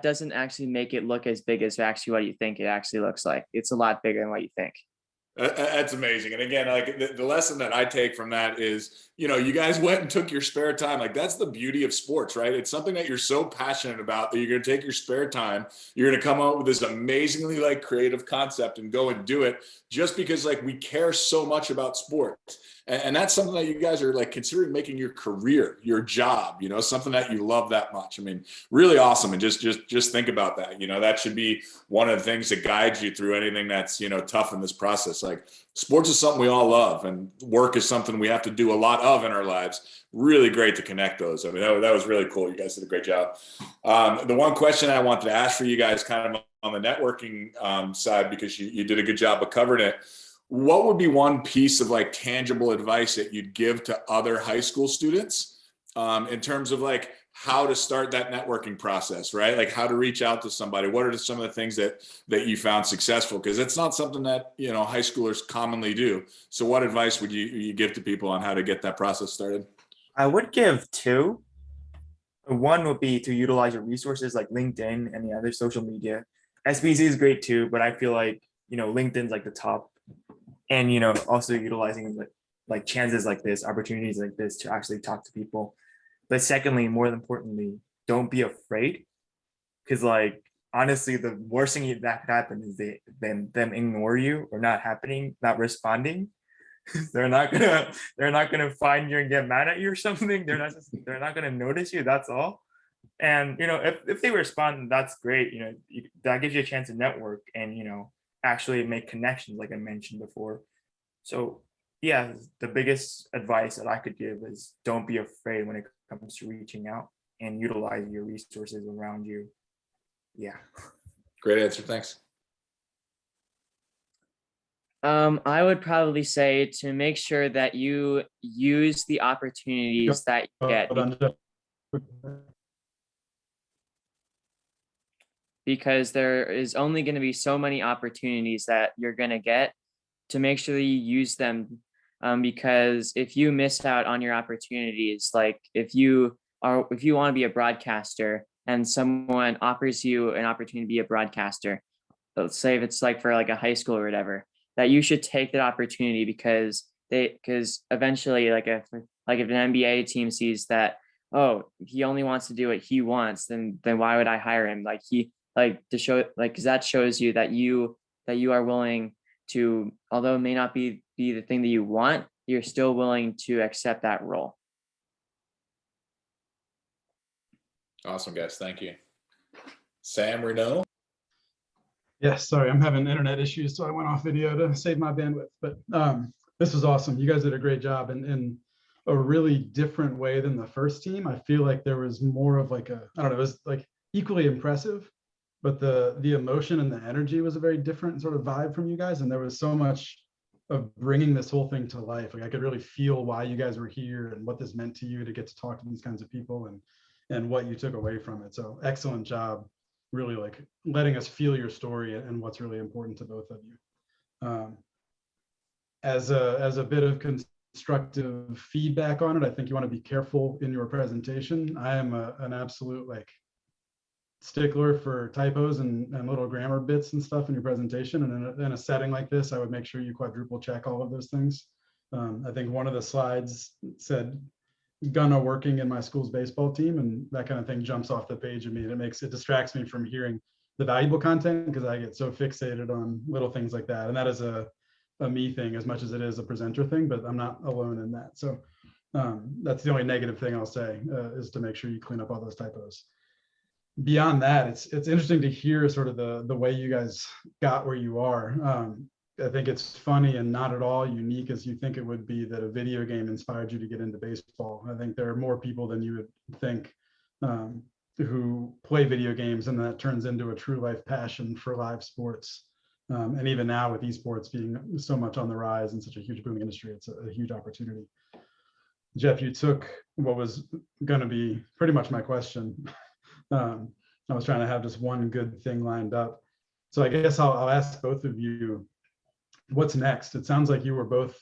doesn't actually make it look as big as actually what you think it actually looks like. It's a lot bigger than what you think. That's amazing. And again, like the lesson that I take from that is, you guys went and took your spare time. Like, that's the beauty of sports, right? It's something that you're so passionate about that you're going to take your spare time. You're going to come up with this amazingly like creative concept and go and do it just because like we care so much about sports. And that's something that you guys are like considering making your career, your job, something that you love that much. I mean, really awesome. And just think about that. That should be one of the things that guides you through anything that's, tough in this process. Like, sports is something we all love, and work is something we have to do a lot of in our lives. Really great to connect those. I mean, that was really cool. You guys did a great job. The one question I wanted to ask for you guys kind of on the networking side, because you did a good job of covering it. What would be one piece of like tangible advice that you'd give to other high school students in terms of like how to start that networking process, right? Like how to reach out to somebody. What are some of the things that you found successful? Because it's not something that, high schoolers commonly do. So what advice would you give to people on how to get that process started? I would give two. One would be to utilize your resources like LinkedIn and the other social media. SBC is great too, but I feel like, LinkedIn's like the top. And, also utilizing like chances like this, opportunities like this to actually talk to people. But secondly, more importantly, don't be afraid. Because like, honestly, the worst thing that could happen is them ignore you or not not responding. They're not gonna find you and get mad at you or something. They're not gonna notice you. That's all. And if they respond, that's great. That gives you a chance to network and actually make connections, like I mentioned before. So yeah, the biggest advice that I could give is don't be afraid when it comes to reaching out and utilize your resources around you. Yeah. Great answer. Thanks. I would probably say to make sure that you use the opportunities that you get, because there is only going to be so many opportunities that you're going to get, to make sure that you use them. Because if you miss out on your opportunities, like if you want to be a broadcaster and someone offers you an opportunity to be a broadcaster, let's say if it's like for like a high school or whatever, that you should take that opportunity because eventually like if an NBA team sees that, oh, he only wants to do what he wants, then why would I hire him? Because that shows you that you are willing to, although it may not be the thing that you want, you're still willing to accept that role. Awesome, guys. Thank you. Sam Renault. Yes, sorry, I'm having internet issues, so I went off video to save my bandwidth. But this was awesome. You guys did a great job, and in a really different way than the first team. I feel like there was more of like it was like equally impressive, but the emotion and the energy was a very different sort of vibe from you guys, and there was so much of bringing this whole thing to life. Like I could really feel why you guys were here and what this meant to you to get to talk to these kinds of people and what you took away from it. So excellent job. Really like letting us feel your story and what's really important to both of you. As a bit of constructive feedback on it, I think you want to be careful in your presentation. I am an absolute like stickler for typos and little grammar bits and stuff in your presentation. And in a setting like this, I would make sure you quadruple check all of those things. I think one of the slides said Gunna working in my school's baseball team, and that kind of thing jumps off the page at me, and it distracts me from hearing the valuable content because I get so fixated on little things like that. And that is a me thing as much as it is a presenter thing, but I'm not alone in that. So That's the only negative thing I'll say, is to make sure you clean up all those typos. Beyond that, it's interesting to hear sort of the way you guys got where you are. I think it's funny and not at all unique as you think it would be that a video game inspired you to get into baseball. I think there are more people than you would think who play video games, and that turns into a true life passion for live sports. And even now with esports being so much on the rise and such a huge booming industry, it's a huge opportunity. Jeff, you took what was going to be pretty much my question. I was trying to have just one good thing lined up. So I guess I'll ask both of you, what's next? It sounds like you were both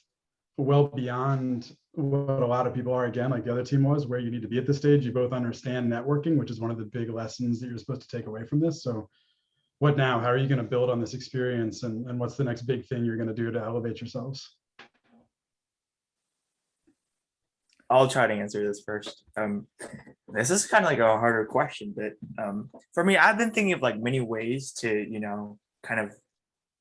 well beyond what a lot of people are, again, like the other team was, where you need to be at this stage. You both understand networking, which is one of the big lessons that you're supposed to take away from this. So what now? How are you going to build on this experience, and what's the next big thing you're going to do to elevate yourselves? I'll try to answer this first. This is kind of like a harder question, but for me, I've been thinking of like many ways to, kind of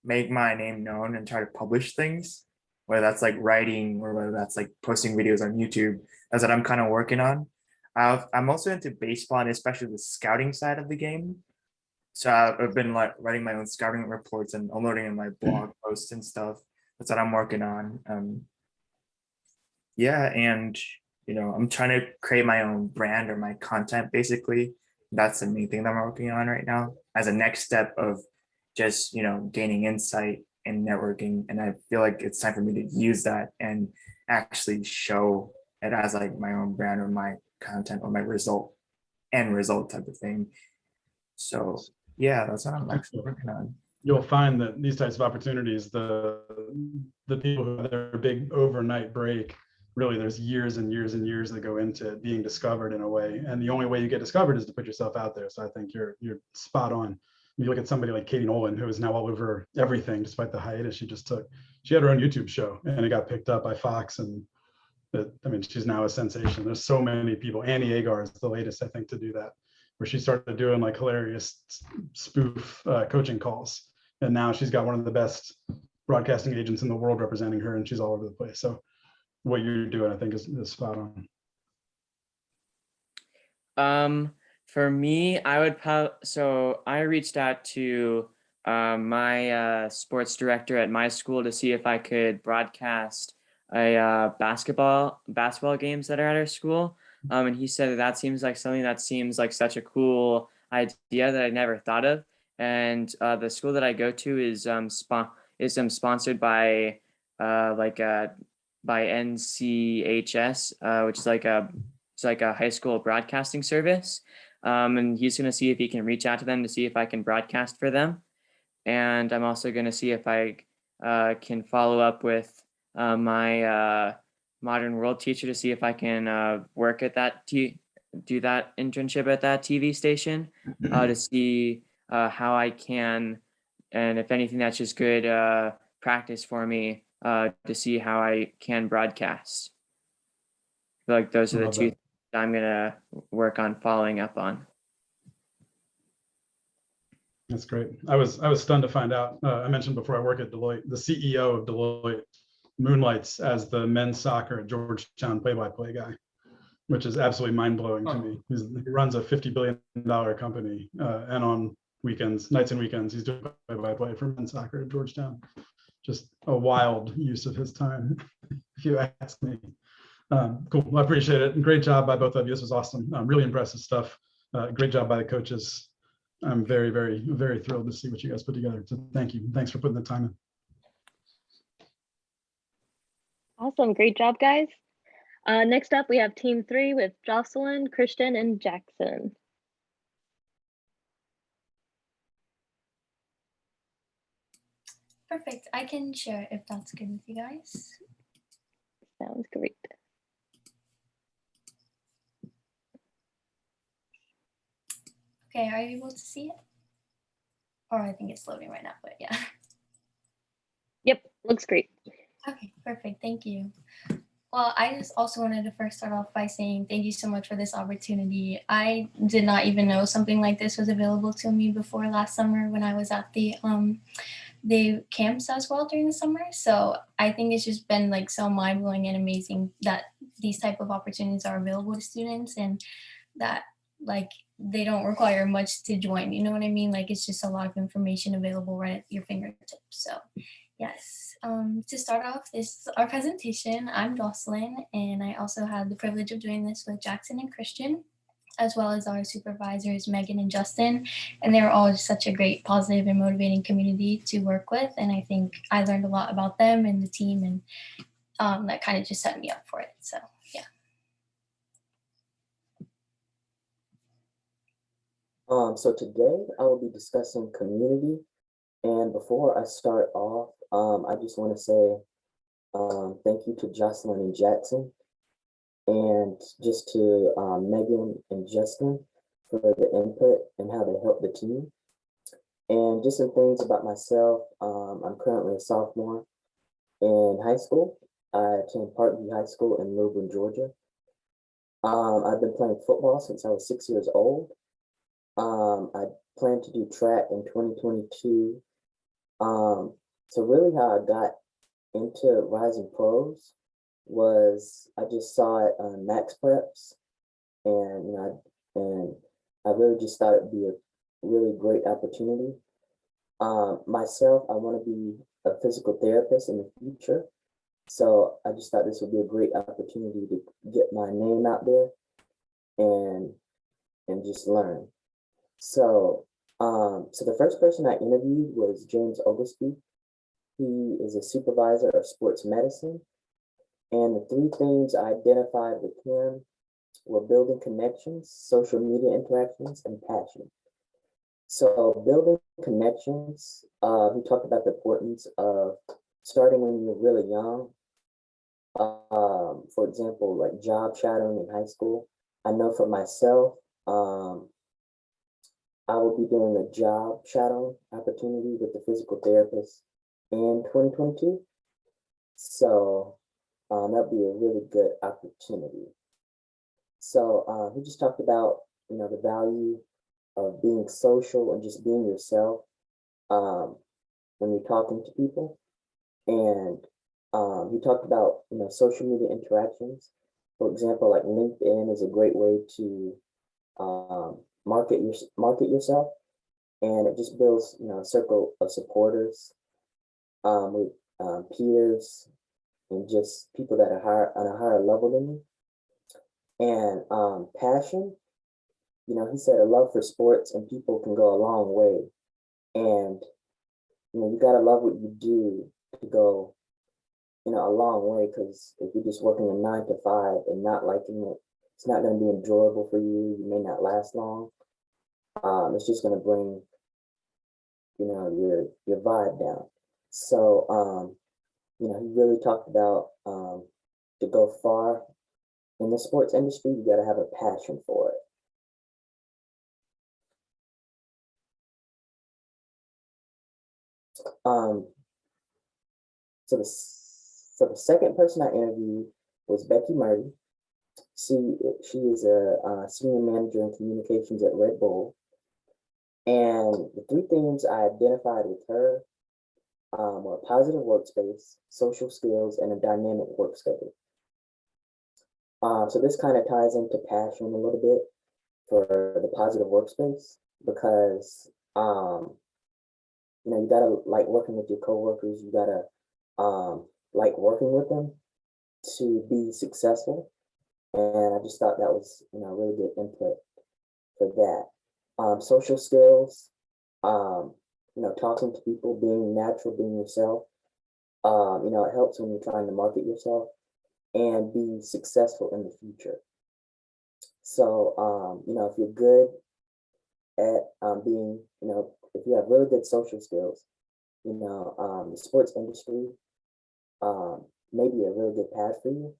make my name known and try to publish things, whether that's like writing or whether that's like posting videos on YouTube. That's what I'm kind of working on. I'm also into baseball, and especially the scouting side of the game. So I've been like writing my own scouting reports and uploading in my blog posts and stuff. That's what I'm working on. Yeah, and I'm trying to create my own brand or my content, basically. That's the main thing that I'm working on right now as a next step of just gaining insight and networking. And I feel like it's time for me to use that and actually show it as like my own brand or my content or my end result type of thing. So yeah, that's what I'm actually working on. You'll find that these types of opportunities, the people who have their big overnight break, really there's years and years and years that go into being discovered in a way. And the only way you get discovered is to put yourself out there. So I think you're spot on. You look at somebody like Katie Nolan, who is now all over everything, despite the hiatus she just took. She had her own YouTube show and it got picked up by Fox, and she's now a sensation. There's so many people. Annie Agar is the latest, I think, to do that, where she started doing like hilarious spoof coaching calls. And now she's got one of the best broadcasting agents in the world representing her, and she's all over the place. So what you're doing, I think, is spot on. For me, I reached out to my sports director at my school to see if I could broadcast basketball games that are at our school. And he said that seems like something that seems like such a cool idea that I never thought of. And the school that I go to is sponsored by by NCHS, which is like a high school broadcasting service. And he's going to see if he can reach out to them to see if I can broadcast for them. And I'm also going to see if I can follow up with my modern world teacher to see if I can work at that, do that internship at that TV station to see how I can, and if anything, that's just good practice for me to see how I can broadcast. I feel like those are the two things I'm gonna work on following up on. That's great. I was stunned to find out. I mentioned before I work at Deloitte, the CEO of Deloitte moonlights as the men's soccer at Georgetown play-by-play guy, which is absolutely mind-blowing to me. He runs a $50 billion company, and on weekends, nights and weekends, he's doing play-by-play for men's soccer at Georgetown. Just a wild use of his time, if you ask me. Cool. Well, I appreciate it. Great job by both of you. This was awesome. Really impressive stuff. Great job by the coaches. I'm very, very, very thrilled to see what you guys put together. So thank you. Thanks for putting the time in. Awesome. Great job, guys. Next up, we have Team 3 with Jocelyn, Christian, and Jackson. Perfect. I can share if that's good with you guys. Sounds great. Okay, are you able to see it? Or I think it's loading right now, but yeah. Yep, looks great. Okay, perfect. Thank you. Well, I just also wanted to first start off by saying thank you so much for this opportunity. I did not even know something like this was available to me before last summer when I was at the camps as well during the summer. So I think it's just been like so mind-blowing and amazing that these type of opportunities are available to students, and that like they don't require much to join. You know what I mean? Like it's just a lot of information available right at your fingertips. So yes, to start off this our presentation, I'm Jocelyn, and I also had the privilege of doing this with Jackson and Christian, as well as our supervisors, Megan and Justin. And they were all just such a great, positive, and motivating community to work with. And I think I learned a lot about them and the team, and that kind of just set me up for it. So yeah. So today I will be discussing community. And before I start off, I just want to say thank you to Jocelyn and Jackson, and just to Megan and Justin for the input and how they helped the team. And just some things about myself. I'm currently a sophomore in high school. I attend Parkview High School in Louisville, Georgia. I've been playing football since I was 6 years old. I plan to do track in 2022. So really how I got into Rising Pros was I just saw it on Max Preps, and and I really just thought it'd be a really great opportunity. Myself, I want to be a physical therapist in the future, so I just thought this would be a great opportunity to get my name out there and just learn. So, so the first person I interviewed was James Oglesby. He is a supervisor of sports medicine. And the three things I identified with him were building connections, social media interactions, and passion. So building connections, he talked about the importance of starting when you're really young. For example, like job shadowing in high school. I know for myself, I will be doing a job shadowing opportunity with the physical therapist in 2022. So that'd be a really good opportunity. So he just talked about, the value of being social and just being yourself when you're talking to people. And he talked about, social media interactions. For example, like LinkedIn is a great way to market yourself, and it just builds, a circle of supporters with peers and just people that are on a higher level than you. And passion, he said a love for sports and people can go a long way. And, you got to love what you do to go, a long way, because if you're just working a 9 to 5 and not liking it, it's not going to be enjoyable for you. You may not last long. It's just going to bring, your vibe down. So, he really talked about to go far in the sports industry, you got to have a passion for it. So the second person I interviewed was Becky Marty. She is a senior manager in communications at Red Bull. And the three things I identified with her were a positive workspace, social skills, and a dynamic work schedule. So this kind of ties into passion a little bit for the positive workspace, because you gotta like working with your coworkers. You gotta like working with them to be successful. And I just thought that was really good input for that. Social skills, talking to people, being natural, being yourself. It helps when you're trying to market yourself and be successful in the future. So, if you're good at being, if you have really good social skills, the sports industry may be a really good path for you.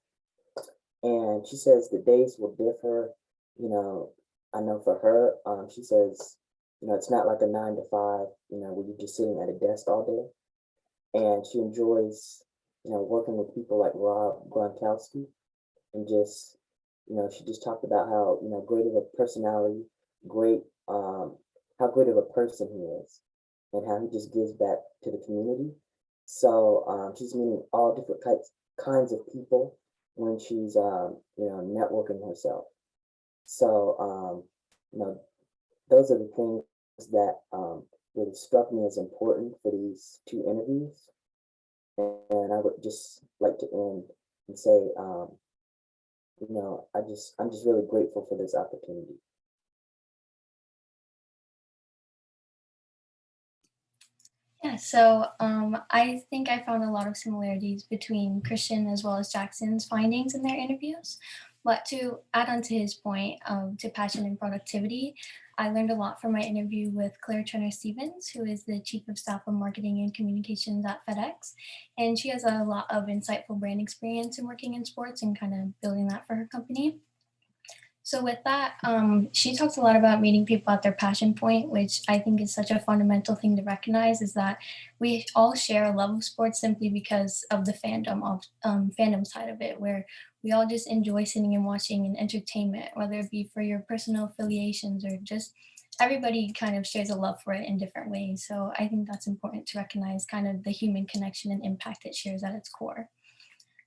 And she says the days will differ. I know for her, she says, it's not like a 9 to 5, where you're just sitting at a desk all day. And she enjoys, working with people like Rob Gronkowski, and just, she just talked about how, great of a personality, how great of a person he is, and how he just gives back to the community. So she's meeting all different kinds of people when she's networking herself. So those are the things that really struck me as important for these two interviews. And I would just like to end and say, I'm just really grateful for this opportunity. Yeah, so I think I found a lot of similarities between Christian as well as Jackson's findings in their interviews. But to add on to his point to passion and productivity, I learned a lot from my interview with Claire Turner-Stevens, who is the Chief of Staff of Marketing and Communications at FedEx. And she has a lot of insightful brand experience in working in sports and kind of building that for her company. So with that, she talks a lot about meeting people at their passion point, which I think is such a fundamental thing to recognize, is that we all share a love of sports simply because of the fandom side of it, where we all just enjoy sitting and watching and entertainment, whether it be for your personal affiliations or just everybody kind of shares a love for it in different ways. So I think that's important to recognize kind of the human connection and impact it shares at its core.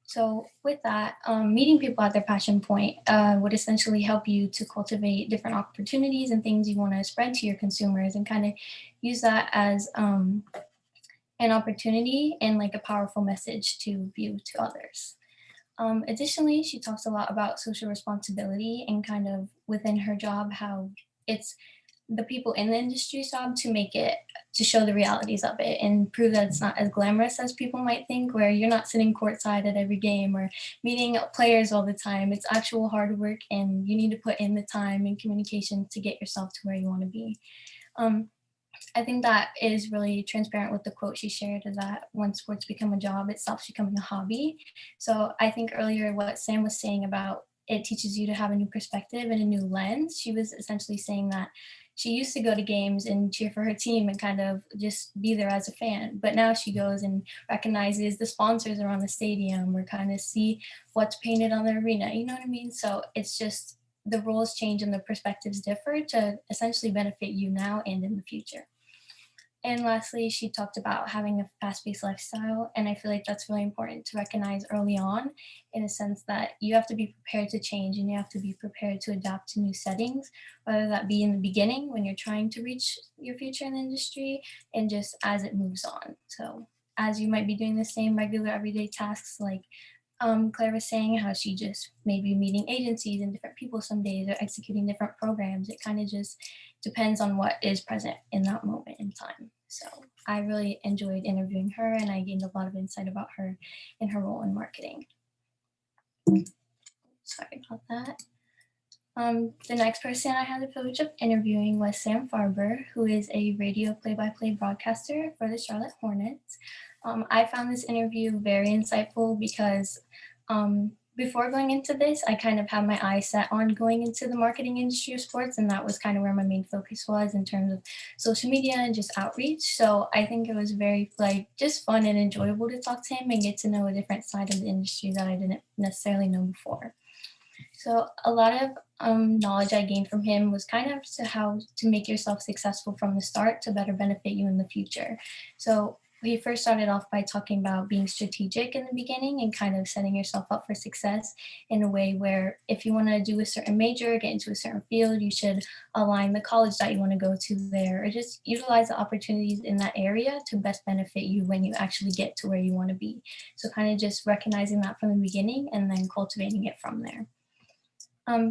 So with that, meeting people at their passion point would essentially help you to cultivate different opportunities and things you want to spread to your consumers and kind of use that as an opportunity and like a powerful message to view to others. Additionally, she talks a lot about social responsibility and kind of within her job, how it's the people in the industry's job to show the realities of it and prove that it's not as glamorous as people might think, where you're not sitting courtside at every game or meeting players all the time. It's actual hard work and you need to put in the time and communication to get yourself to where you want to be. I think that is really transparent with the quote she shared, is that once sports become a job, it stops becoming a hobby. So I think earlier what Sam was saying about it teaches you to have a new perspective and a new lens. She was essentially saying that she used to go to games and cheer for her team and kind of just be there as a fan. But now she goes and recognizes the sponsors around the stadium or kind of see what's painted on the arena. You know what I mean? So it's just the roles change and the perspectives differ to essentially benefit you now and in the future. And lastly, she talked about having a fast-paced lifestyle. And I feel like that's really important to recognize early on, in a sense that you have to be prepared to change and you have to be prepared to adapt to new settings, whether that be in the beginning when you're trying to reach your future in the industry and just as it moves on. So as you might be doing the same regular everyday tasks, like Claire was saying how she just may be meeting agencies and different people some days or executing different programs. It kind of just depends on what is present in that moment in time. So I really enjoyed interviewing her and I gained a lot of insight about her and her role in marketing. Sorry about that. The next person I had the privilege of interviewing was Sam Farber, who is a radio play-by-play broadcaster for the Charlotte Hornets. I found this interview very insightful because before going into this, I kind of had my eyes set on going into the marketing industry of sports, and that was kind of where my main focus was in terms of social media and just outreach. So I think it was very just fun and enjoyable to talk to him and get to know a different side of the industry that I didn't necessarily know before. So a lot of knowledge I gained from him was kind of to how to make yourself successful from the start to better benefit you in the future. So he first started off by talking about being strategic in the beginning and kind of setting yourself up for success in a way where if you want to do a certain major, get into a certain field, you should align the college that you want to go to there, or just utilize the opportunities in that area to best benefit you when you actually get to where you want to be. So kind of just recognizing that from the beginning and then cultivating it from there.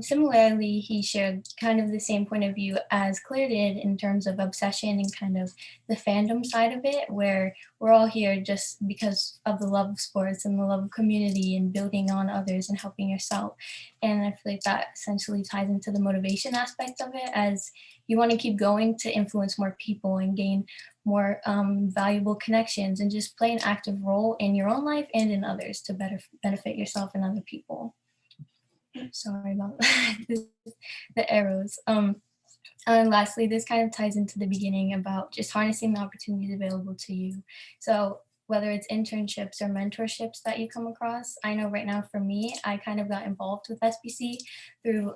Similarly, he shared kind of the same point of view as Claire did in terms of obsession and kind of the fandom side of it, where we're all here just because of the love of sports and the love of community and building on others and helping yourself. And I feel like that essentially ties into the motivation aspect of it, as you want to keep going to influence more people and gain more valuable connections and just play an active role in your own life and in others to better benefit yourself and other people. Sorry about the arrows. And lastly, this kind of ties into the beginning about just harnessing the opportunities available to you. So whether it's internships or mentorships that you come across, I know right now for me, I kind of got involved with SBC through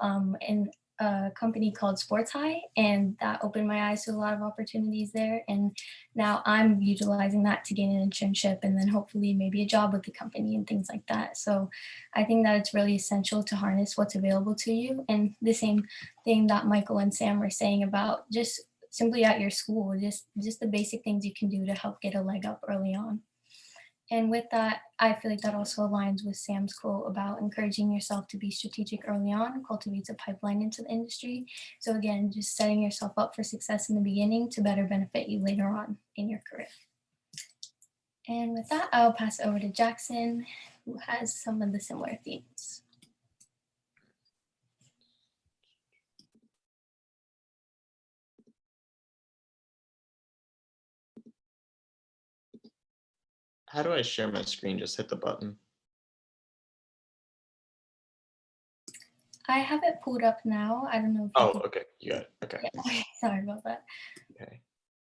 a company called Sports High, and that opened my eyes to a lot of opportunities there. And now I'm utilizing that to gain an internship and then hopefully maybe a job with the company and things like that. So I think that it's really essential to harness what's available to you. And the same thing that Michael and Sam were saying about just simply at your school, just the basic things you can do to help get a leg up early on. And with that, I feel like that also aligns with Sam's quote about encouraging yourself to be strategic early on, cultivates a pipeline into the industry. So again, just setting yourself up for success in the beginning to better benefit you later on in your career. And with that, I'll pass it over to Jackson, who has some of the similar themes. How do I share my screen? Just hit the button. I have it pulled up now. I don't know if Oh, okay. You got it. Okay. Yeah. Sorry about that. Okay.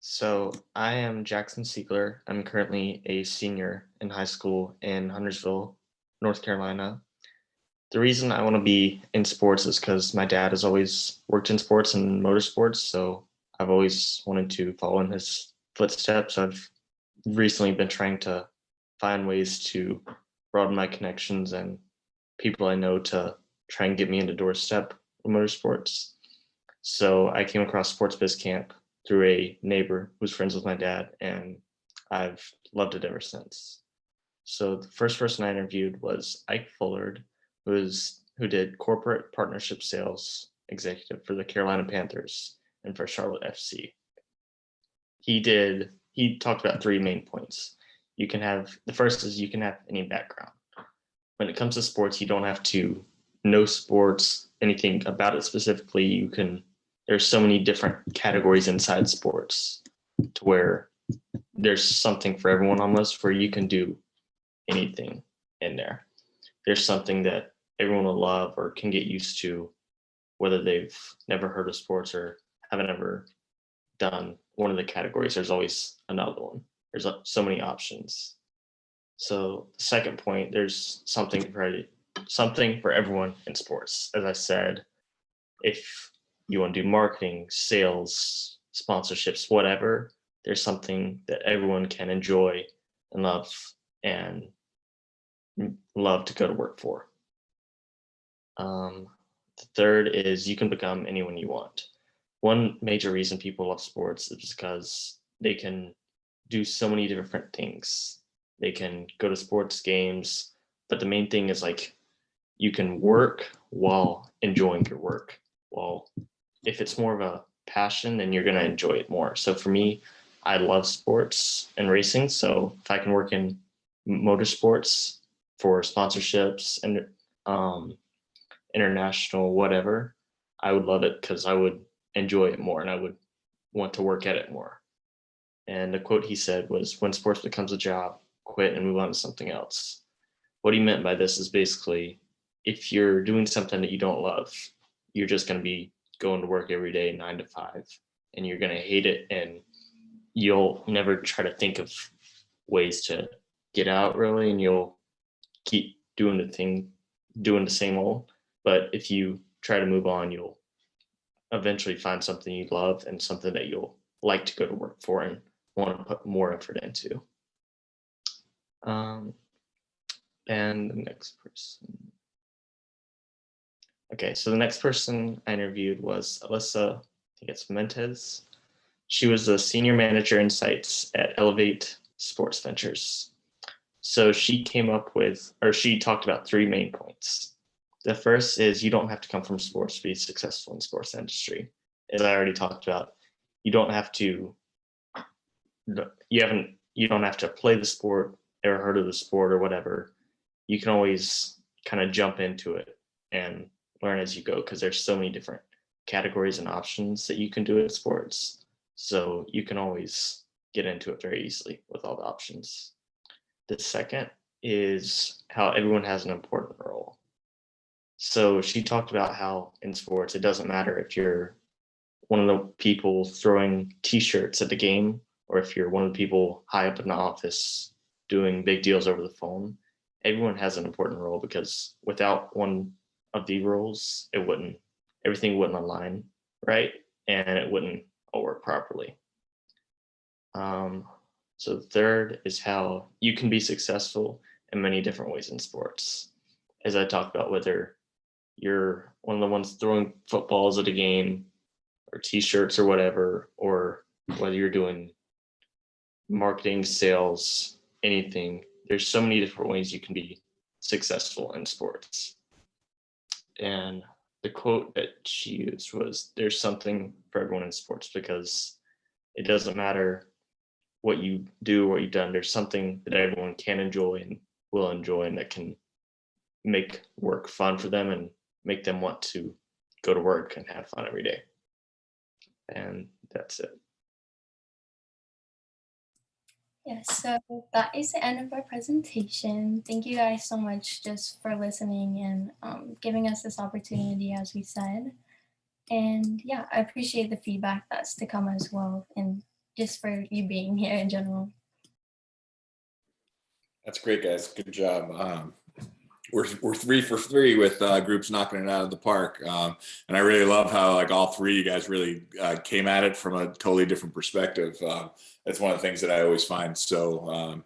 So I am Jackson Siegler. I'm currently a senior in high school in Huntersville, North Carolina. The reason I want to be in sports is because my dad has always worked in sports and motorsports. So I've always wanted to follow in his footsteps. I've recently been trying to find ways to broaden my connections and people I know to try and get me into doorstep motorsports. So I came across Sports Biz Camp through a neighbor who's friends with my dad, and I've loved it ever since. So the first person I interviewed was Ike Fullard, who did corporate partnership sales executive for the Carolina Panthers and for Charlotte FC. He talked about three main points. The first is you can have any background. When it comes to sports, you don't have to know sports, anything about it specifically. There's so many different categories inside sports to where there's something for everyone almost, where you can do anything in there. There's something that everyone will love or can get used to, whether they've never heard of sports or haven't ever done one of the categories. There's always another one. There's so many options. So the second point, there's something for everyone in sports. As I said, if you want to do marketing, sales, sponsorships, whatever, there's something that everyone can enjoy and love to go to work for. The third is you can become anyone you want. One major reason people love sports is because they can do so many different things. They can go to sports games, but the main thing is you can work while enjoying your work. Well, if it's more of a passion, then you're going to enjoy it more. So for me, I love sports and racing. So if I can work in motorsports for sponsorships and international, whatever, I would love it because I would enjoy it more and I would want to work at it more. And the quote he said was, "When sports becomes a job, quit and move on to something else." What he meant by this is basically, if you're doing something that you don't love, you're just going to be going to work every day 9 to 5 and you're going to hate it, and you'll never try to think of ways to get out really, and you'll keep doing the same old. But if you try to move on, you'll eventually find something you love and something that you'll like to go to work for and want to put more effort into. And the next person. Okay, so the next person I interviewed was Alyssa, I think it's Mentes. She was the senior manager in sites at Elevate Sports Ventures. So she talked about three main points. The first is you don't have to come from sports to be successful in the sports industry. As I already talked about, you don't have to play the sport, ever heard of the sport or whatever. You can always kind of jump into it and learn as you go, because there's so many different categories and options that you can do in sports. So you can always get into it very easily with all the options. The second is how everyone has an important role. So she talked about how in sports, it doesn't matter if you're one of the people throwing t-shirts at the game, or if you're one of the people high up in the office doing big deals over the phone. Everyone has an important role, because without one of the roles, everything everything wouldn't align right, and it wouldn't all work properly. So the third is how you can be successful in many different ways in sports. As I talked about, whether you're one of the ones throwing footballs at a game or t-shirts or whatever, or whether you're doing marketing, sales, anything, there's so many different ways you can be successful in sports. And the quote that she used was, there's something for everyone in sports, because it doesn't matter what you do or what you've done, there's something that everyone can enjoy and will enjoy, and that can make work fun for them and make them want to go to work and have fun every day. And that's it. Yes, so that is the end of our presentation. Thank you guys so much just for listening and giving us this opportunity, as we said. And yeah, I appreciate the feedback that's to come as well, and just for you being here in general. That's great, guys. Good job. We're 3 for 3 with groups knocking it out of the park. And I really love how like all 3 of you guys really came at it from a totally different perspective. That's one of the things that I always find so,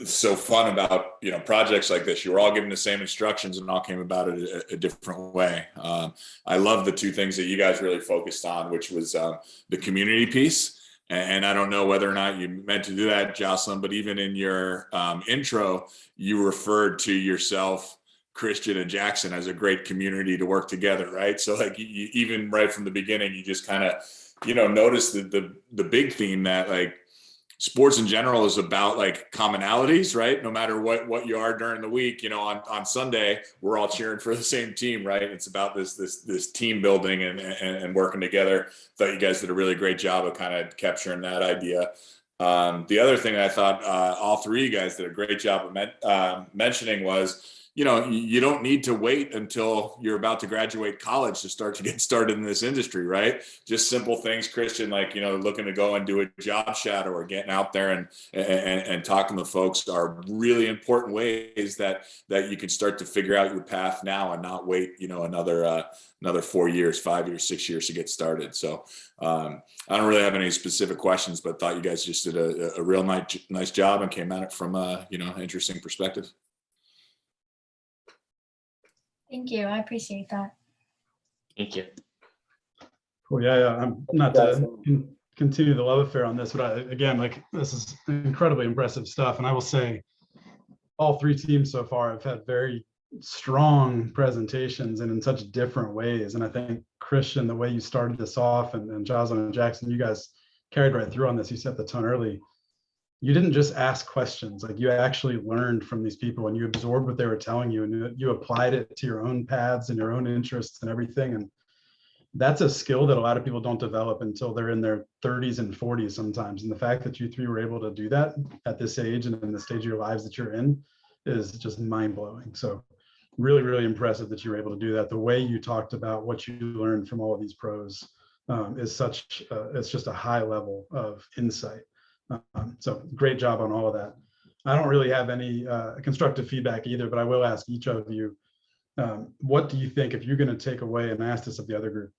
so fun about, projects like this. You were all given the same instructions and all came about it a different way. I love the 2 things that you guys really focused on, which was the community piece. And I don't know whether or not you meant to do that, Jocelyn, but even in your intro, you referred to yourself, Christian and Jackson, as a great community to work together, right? So like you, even right from the beginning, you just kind of, noticed the big theme that like sports in general is about like commonalities, right? No matter what you are during the week, on Sunday, we're all cheering for the same team, right? It's about this team building and working together. Thought you guys did a really great job of kind of capturing that idea. The other thing I thought all 3 of you guys did a great job of mentioning was, you don't need to wait until you're about to graduate college to start to get started in this industry, right? Just simple things, Christian, like, looking to go and do a job shadow or getting out there and talking to folks are really important ways that you can start to figure out your path now and not wait, another 4 years, 5 years, 6 years to get started. So I don't really have any specific questions, but thought you guys just did a real nice job and came at it from a, interesting perspective. Thank you. I appreciate that. Thank you. Cool. Yeah. I'm not to continue the love affair on this, but again, like this is incredibly impressive stuff. And I will say all 3 teams so far have had very strong presentations and in such different ways. And I think Christian, the way you started this off, and Jocelyn and Jackson, you guys carried right through on this. You set the tone early. You didn't just ask questions, like you actually learned from these people and you absorbed what they were telling you and you applied it to your own paths and your own interests and everything. And that's a skill that a lot of people don't develop until they're in their 30s and 40s sometimes. And the fact that you 3 were able to do that at this age and in the stage of your lives that you're in is just mind blowing. So really, really impressive that you were able to do that. The way you talked about what you learned from all of these pros is such, it's just a high level of insight. So great job on all of that. I don't really have any constructive feedback either, but I will ask each of you, what do you think, if you're going to take away, and I asked this of the other group,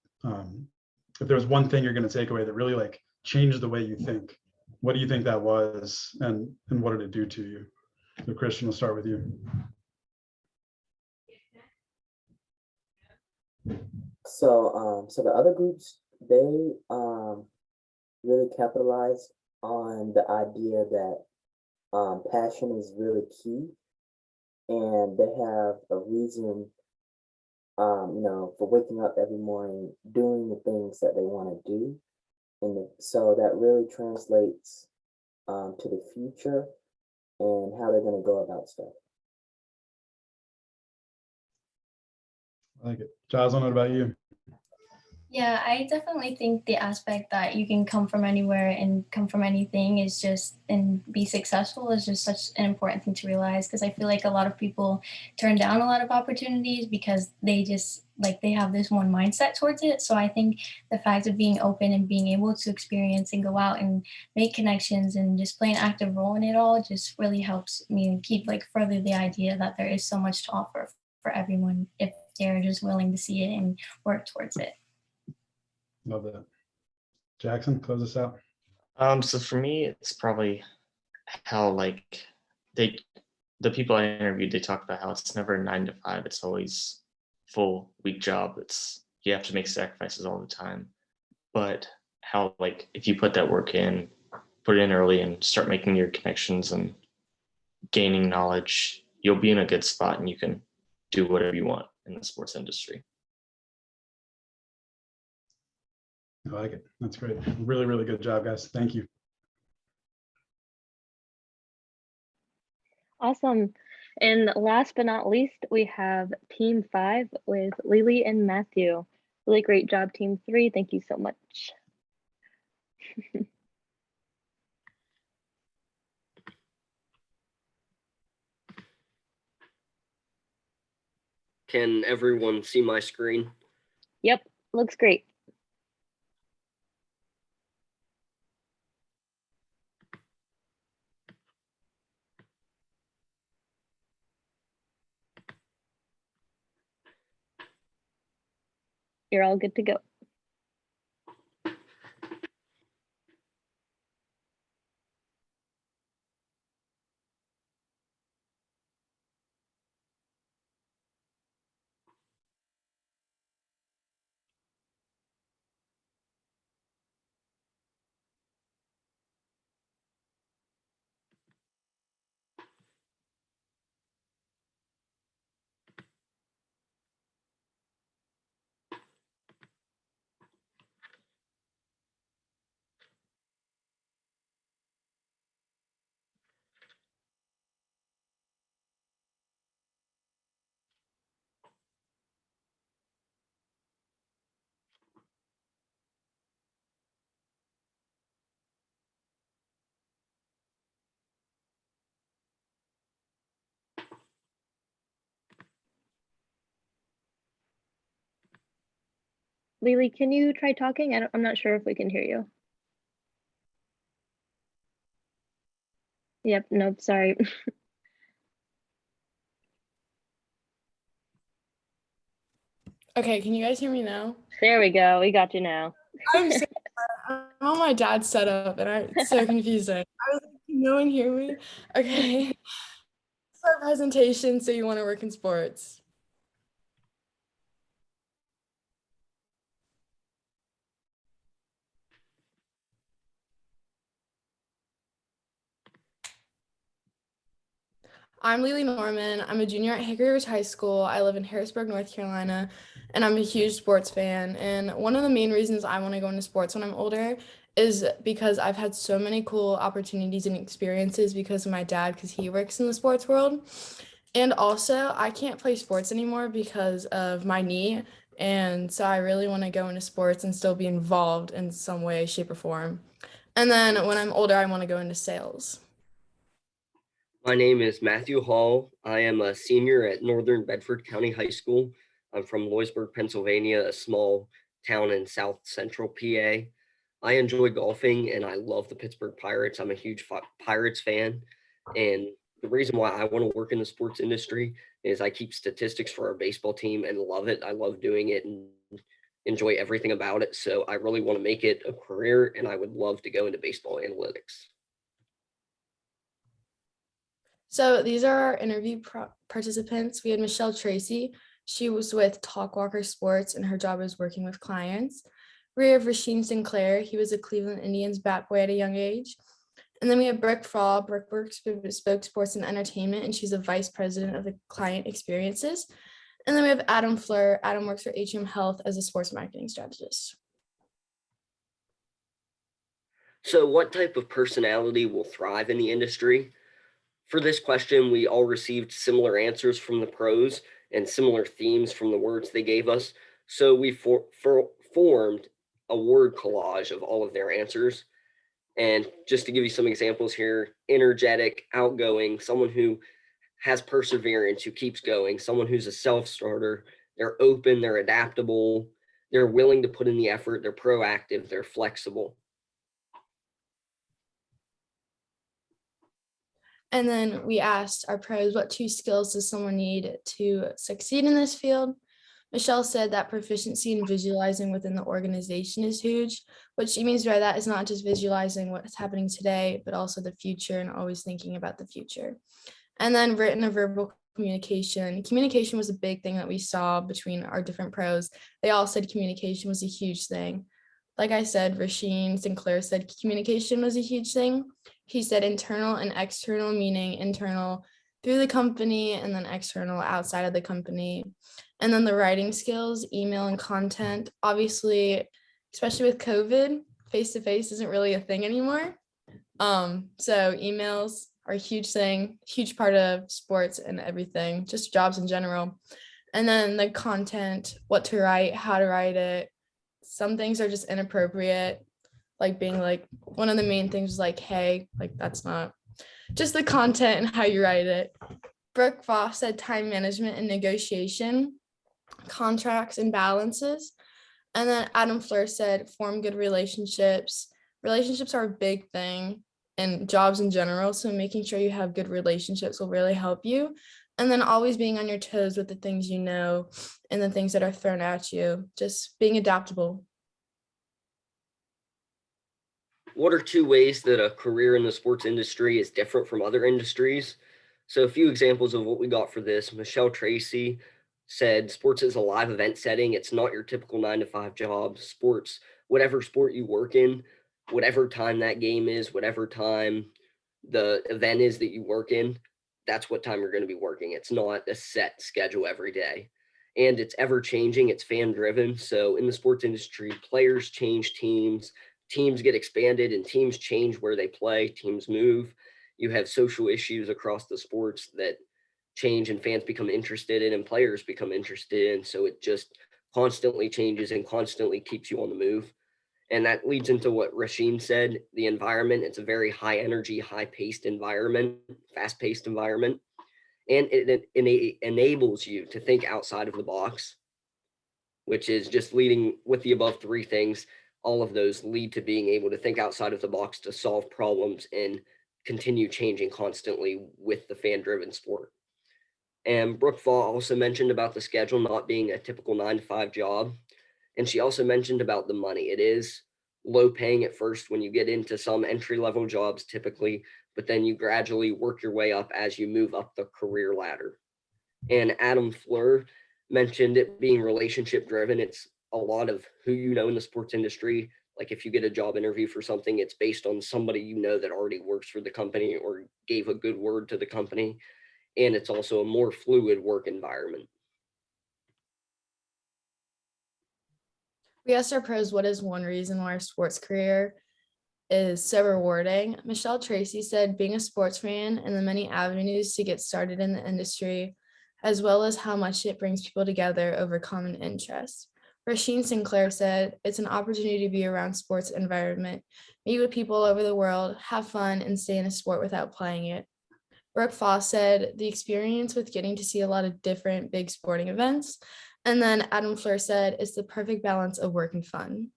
if there was one thing you're going to take away that really like changed the way you think, what do you think that was, and what did it do to you? So Christian, we'll start with you. So the other groups, they really capitalized on the idea that passion is really key, and they have a reason, for waking up every morning, doing the things that they want to do, and so that really translates to the future and how they're going to go about stuff. I like it. Jocelyn, what about you? Yeah, I definitely think the aspect that you can come from anywhere and come from anything is just, and be successful is just such an important thing to realize, because I feel like a lot of people turn down a lot of opportunities because they just like they have this one mindset towards it. So I think the fact of being open and being able to experience and go out and make connections and just play an active role in it all just really helps me keep like further the idea that there is so much to offer for everyone if they're just willing to see it and work towards it. Love that. Jackson, close us out. So for me, it's probably how like the people I interviewed, they talk about how it's never 9 to 5. It's always full week job. You have to make sacrifices all the time. But how like if you put that work in, put it in early and start making your connections and gaining knowledge, you'll be in a good spot and you can do whatever you want in the sports industry. I like it. That's great. Really, really good job, guys. Thank you. Awesome. And last but not least, we have Team 5 with Lily and Matthew. Really great job, Team 3. Thank you so much. Can everyone see my screen? Yep, looks great. You're all good to go. Lily, can you try talking? I'm not sure if we can hear you. Yep, nope, sorry. Okay, can you guys hear me now? There we go. We got you now. I'm on my dad's setup and I'm so confused. I was like, can no one hear me? Okay. It's our presentation, so you want to work in sports. I'm Lily Norman. I'm a junior at Hickory Ridge High School. I live in Harrisburg, North Carolina, and I'm a huge sports fan. And one of the main reasons I want to go into sports when I'm older is because I've had so many cool opportunities and experiences because of my dad, because he works in the sports world. And also, I can't play sports anymore because of my knee. And so I really want to go into sports and still be involved in some way, shape, or form. And then when I'm older, I want to go into sales. My name is Matthew Hall. I am a senior at Northern Bedford County High School. I'm from Loysburg, Pennsylvania, a small town in South Central PA. I enjoy golfing and I love the Pittsburgh Pirates. I'm a huge Pirates fan. And the reason why I want to work in the sports industry is I keep statistics for our baseball team and love it. I love doing it and enjoy everything about it. So I really want to make it a career and I would love to go into baseball analytics. So these are our interview participants. We had Michelle Tracy. She was with Talkwalker Sports and her job is working with clients. We have Rasheen Sinclair. He was a Cleveland Indians bat boy at a young age. And then we have Brooke Frall. Brooke works with Bespoke Sports and Entertainment, and she's a vice president of the client experiences. And then we have Adam Fleur. Adam works for HM Health as a sports marketing strategist. So what type of personality will thrive in the industry? For this question, we all received similar answers from the pros and similar themes from the words they gave us. So we formed a word collage of all of their answers. And just to give you some examples here, energetic, outgoing, someone who has perseverance, who keeps going, someone who's a self-starter, they're open, they're adaptable, they're willing to put in the effort, they're proactive, they're flexible. And then we asked our pros, what 2 skills does someone need to succeed in this field? Michelle said that proficiency in visualizing within the organization is huge. What she means by that is not just visualizing what's happening today, but also the future and always thinking about the future. And then written and verbal communication. Communication was a big thing that we saw between our different pros. They all said communication was a huge thing. Like I said, Rasheen Sinclair said communication was a huge thing. He said internal and external, meaning internal through the company and then external outside of the company. And then the writing skills, email and content. Obviously, especially with COVID, face-to-face isn't really a thing anymore. So emails are a huge thing, huge part of sports and everything, just jobs in general. And then the content, what to write, how to write it. Some things are just inappropriate, like being like, one of the main things is like, hey, like that's not just the content and how you write it. Brooke Foss said time management and negotiation, contracts and balances. And then Adam Fleur said form good relationships. Relationships are a big thing in jobs in general. So making sure you have good relationships will really help you. And then always being on your toes with the things you know and the things that are thrown at you, just being adaptable. What are two ways that a career in the sports industry is different from other industries? So a few examples of what we got for this. Michelle Tracy said sports is a live event setting. It's not your typical 9-to-5 job. Sports, whatever sport you work in, whatever time that game is, whatever time the event is that you work in, that's what time you're going to be working. It's not a set schedule every day. And it's ever changing. It's fan driven. So in the sports industry, players change teams, teams get expanded and teams change where they play, teams move. You have social issues across the sports that change and fans become interested in and players become interested in. So it just constantly changes and constantly keeps you on the move. And that leads into what Rasheen said, the environment. It's a very high energy, high paced environment, fast paced environment. And it enables you to think outside of the box, which is just leading with the above three things. All of those lead to being able to think outside of the box to solve problems and continue changing constantly with the fan-driven sport. And Brooke Fall also mentioned about the schedule not being a typical 9-to-5 job. And she also mentioned about the money. It is low paying at first when you get into some entry-level jobs typically, but then you gradually work your way up as you move up the career ladder. And Adam Fleur mentioned it being relationship driven. It's a lot of who you know in the sports industry. Like if you get a job interview for something, it's based on somebody you know that already works for the company or gave a good word to the company. And it's also a more fluid work environment. We asked our pros, what is one reason why our sports career is so rewarding? Michelle Tracy said being a sports fan and the many avenues to get started in the industry, as well as how much it brings people together over common interests. Rasheen Sinclair said it's an opportunity to be around sports environment, meet with people all over the world, have fun, and stay in a sport without playing it. Brooke Foss said the experience with getting to see a lot of different big sporting events. And then Adam Fleur said it's the perfect balance of work and fun.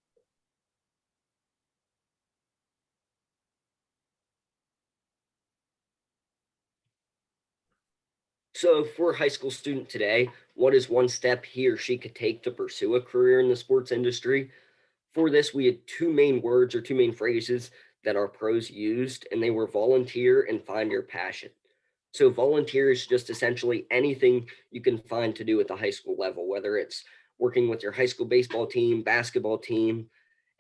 So for a high school student today, what is one step he or she could take to pursue a career in the sports industry? For this, we had two main words or two main phrases that our pros used, and they were volunteer and find your passion. So volunteer is just essentially anything you can find to do at the high school level, whether it's working with your high school baseball team, basketball team,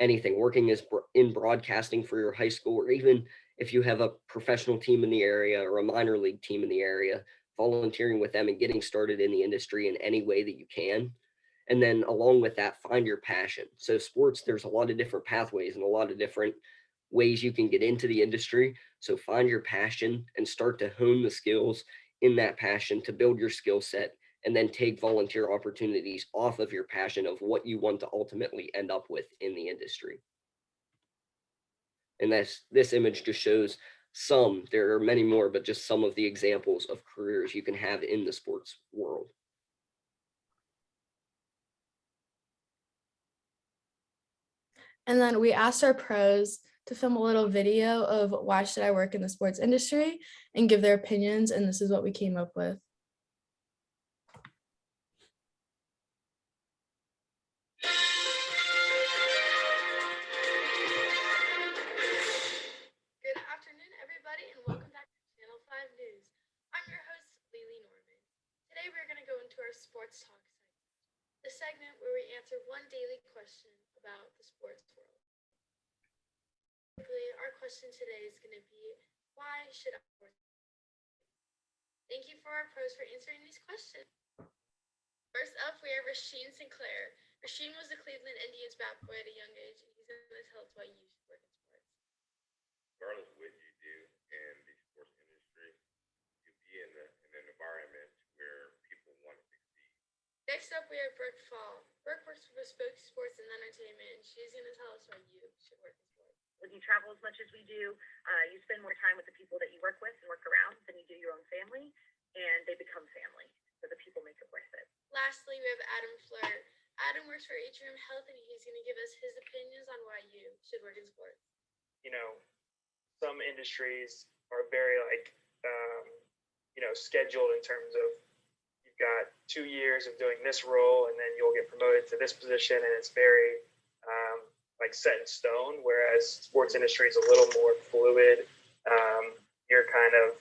anything, working as in broadcasting for your high school, or even if you have a professional team in the area or a minor league team in the area, volunteering with them and getting started in the industry in any way that you can. And then along with that, find your passion. So sports, there's a lot of different pathways and a lot of different ways you can get into the industry. So find your passion and start to hone the skills in that passion to build your skill set, and then take volunteer opportunities off of your passion of what you want to ultimately end up with in the industry. And this image just shows some, there are many more, but just some of the examples of careers you can have in the sports world. And then we asked our pros to film a little video of why should I work in the sports industry and give their opinions. And this is what we came up with. answer one daily question about the sports world. Our question today is going to be, why should I support? Thank you for our pros for answering these questions. First up, we have Rasheen Sinclair. Rasheen was the Cleveland Indians bat boy at a young age, and he's going to tell us why you should work in sports. Regardless of what you do in the sports industry, you be in an environment where people want to succeed. Next up, we have Brooke Fall. Brooke works for Bespoke Sports and Entertainment, and she's going to tell us why you should work in sports. When you travel as much as we do, you spend more time with the people that you work with and work around than you do your own family, and they become family. So the people make it worth it. Lastly, we have Adam Fleur. Adam works for Atrium Health, and he's going to give us his opinions on why you should work in sports. You know, some industries are very scheduled in terms of you've got 2 years of doing this role, and then you'll get promoted to this position, and it's very set in stone. Whereas sports industry is a little more fluid. You're kind of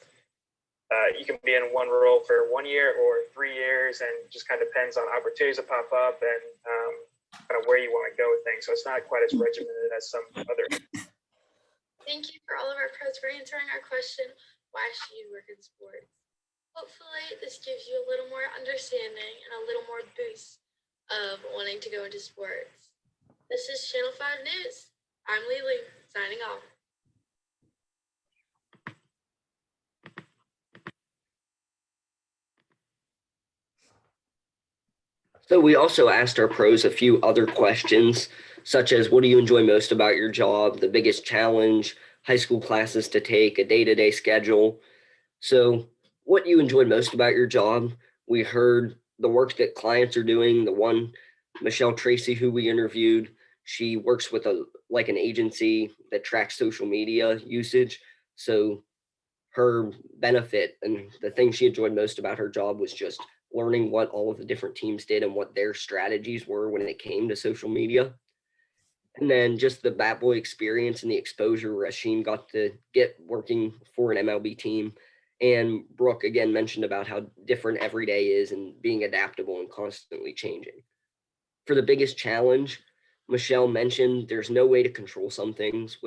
you can be in one role for 1 year or 3 years, and just kind of depends on opportunities that pop up and kind of where you want to go with things. So it's not quite as regimented as some other. Thank you for all of our pros for answering our question, why should you work in sports? Hopefully this gives you a little more understanding and a little more boost of wanting to go into sports. This is Channel 5 News. I'm Lily, signing off. So we also asked our pros a few other questions, such as what do you enjoy most about your job, the biggest challenge, high school classes to take, a day-to-day schedule. So what you enjoyed most about your job, we heard the work that clients are doing. The one, Michelle Tracy, who we interviewed, she works with an agency that tracks social media usage. So her benefit and the thing she enjoyed most about her job was just learning what all of the different teams did and what their strategies were when it came to social media. And then just the bat boy experience and the exposure Rasheen got to get working for an MLB team. And Brooke again mentioned about how different every day is and being adaptable and constantly changing. For the biggest challenge, Michelle mentioned there's no way to control some things,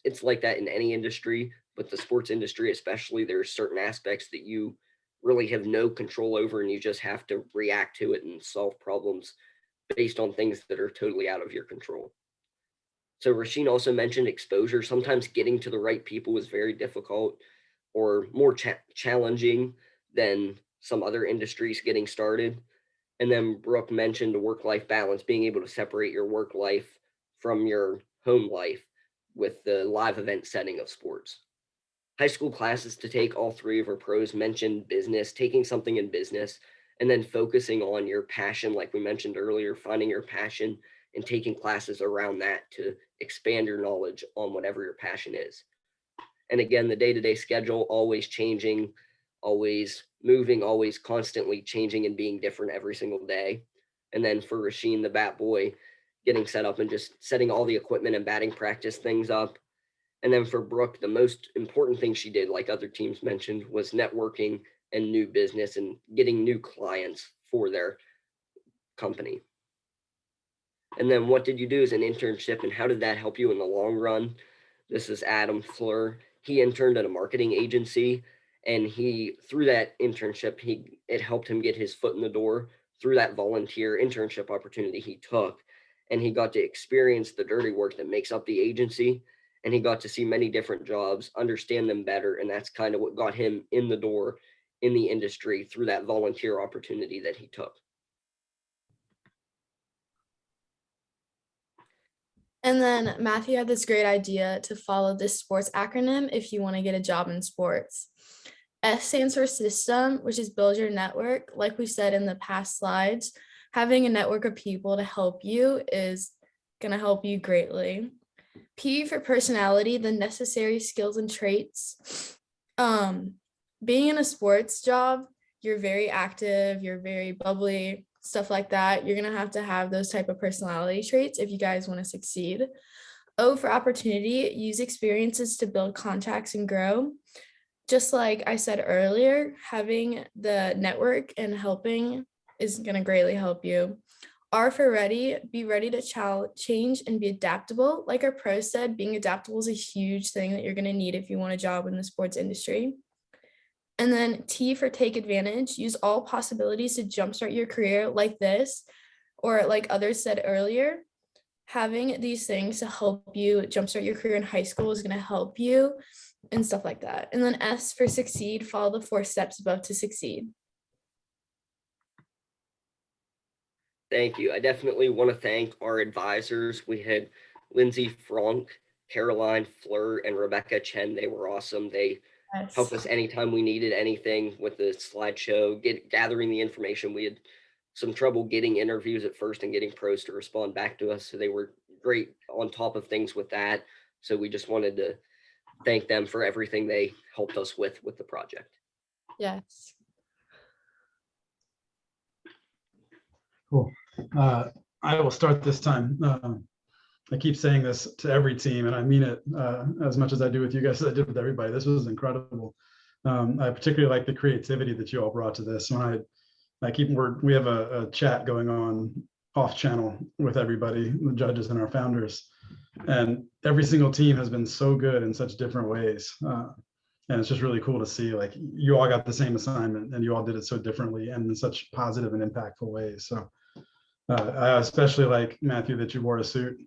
it's like that in any industry, but the sports industry especially, there's certain aspects that you really have no control over, and you just have to react to it and solve problems based on things that are totally out of your control. So Rasheen also mentioned exposure. Sometimes getting to the right people is very difficult or more challenging than some other industries getting started. And then Brooke mentioned a work-life balance, being able to separate your work life from your home life with the live event setting of sports. High school classes to take, all three of our pros mentioned business, taking something in business, and then focusing on your passion, like we mentioned earlier, finding your passion and taking classes around that to expand your knowledge on whatever your passion is. And again, the day-to-day schedule, always changing, always moving, always constantly changing and being different every single day. And then for Rasheen, the bat boy, getting set up and just setting all the equipment and batting practice things up. And then for Brooke, the most important thing she did, like other teams mentioned, was networking and new business and getting new clients for their company. And then what did you do as an internship and how did that help you in the long run? This is Adam Fleur. He interned at a marketing agency, and through that internship, it helped him get his foot in the door through that volunteer internship opportunity he took. And he got to experience the dirty work that makes up the agency. And he got to see many different jobs, understand them better. And that's kind of what got him in the door in the industry through that volunteer opportunity that he took. And then Matthew had this great idea to follow this sports acronym if you want to get a job in sports. S stands for system, which is build your network. Like we said in the past slides, having a network of people to help you is going to help you greatly. P for personality, the necessary skills and traits. Being in a sports job, you're very active, you're very bubbly, stuff like that. You're going to have those type of personality traits if you guys want to succeed. O for opportunity, use experiences to build contacts and grow. Just like I said earlier, having the network and helping is going to greatly help you. R for ready, be ready to change and be adaptable. Like our pros said, being adaptable is a huge thing that you're going to need if you want a job in the sports industry. And then T for take advantage, use all possibilities to jumpstart your career like this, or like others said earlier, having these things to help you jumpstart your career in high school is going to help you and stuff like that. And then S for succeed, follow the 4 steps above to succeed. Thank you. I definitely want to thank our advisors. We had Lindsay Frank, Caroline Fleur, and Rebecca Chen. They were awesome. They helped us anytime we needed anything with the slideshow, gathering the information. We had some trouble getting interviews at first and getting pros to respond back to us. So they were great on top of things with that. So we just wanted to thank them for everything they helped us with the project. Yes. Cool. I will start this time. I keep saying this to every team, and I mean it as much as I do with you guys as I did with everybody. This was incredible. I particularly like the creativity that you all brought to this. When we have a chat going on off channel with everybody, the judges and our founders, and every single team has been so good in such different ways. And it's just really cool to see, like, you all got the same assignment and you all did it so differently and in such positive and impactful ways. So I especially like, Matthew, that you wore a suit.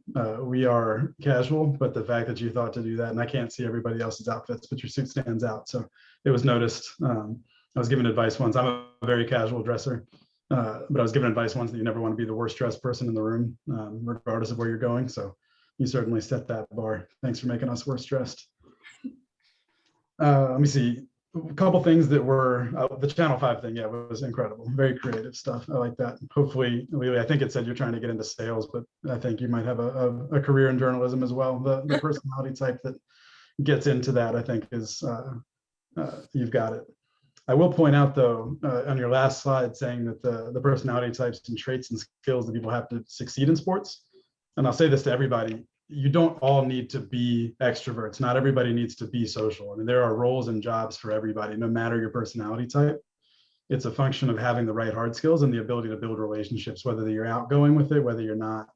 We are casual, but the fact that you thought to do that, and I can't see everybody else's outfits, but your suit stands out. So it was noticed. I was given advice once. I'm a very casual dresser, but I was given advice once that you never want to be the worst dressed person in the room, regardless of where you're going. So you certainly set that bar. Thanks for making us worse dressed. Let me see. A couple things that were the Channel 5 thing. Yeah, was incredible. Very creative stuff. I like that. Hopefully, Lily, I think it said you're trying to get into sales, but I think you might have a career in journalism as well. The personality type that gets into that, I think, is you've got it. I will point out, though, on your last slide, saying that the personality types and traits and skills that people have to succeed in sports. And I'll say this to everybody. You don't all need to be extroverts. Not everybody needs to be social. I mean, there are roles and jobs for everybody, no matter your personality type. It's a function of having the right hard skills and the ability to build relationships, whether you're outgoing with it, whether you're not.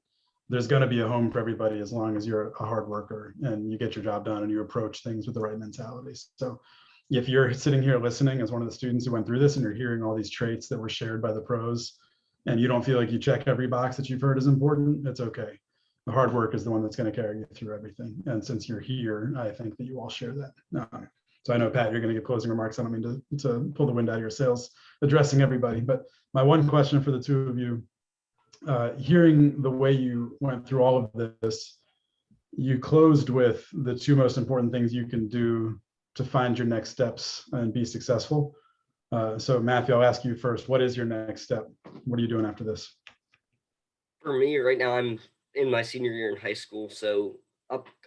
There's going to be a home for everybody as long as you're a hard worker and you get your job done and you approach things with the right mentalities. So if you're sitting here listening as one of the students who went through this and you're hearing all these traits that were shared by the pros and you don't feel like you check every box that you've heard is important, it's okay. The hard work is the one that's going to carry you through everything. And since you're here, I think that you all share that. So I know, Pat, you're going to give closing remarks. I don't mean to pull the wind out of your sails addressing everybody, but my one question for the two of you, hearing the way you went through all of this, you closed with the 2 most important things you can do to find your next steps and be successful. So Matthew, I'll ask you first. What is your next step? What are you doing after this? For me, right now, I'm in my senior year in high school. So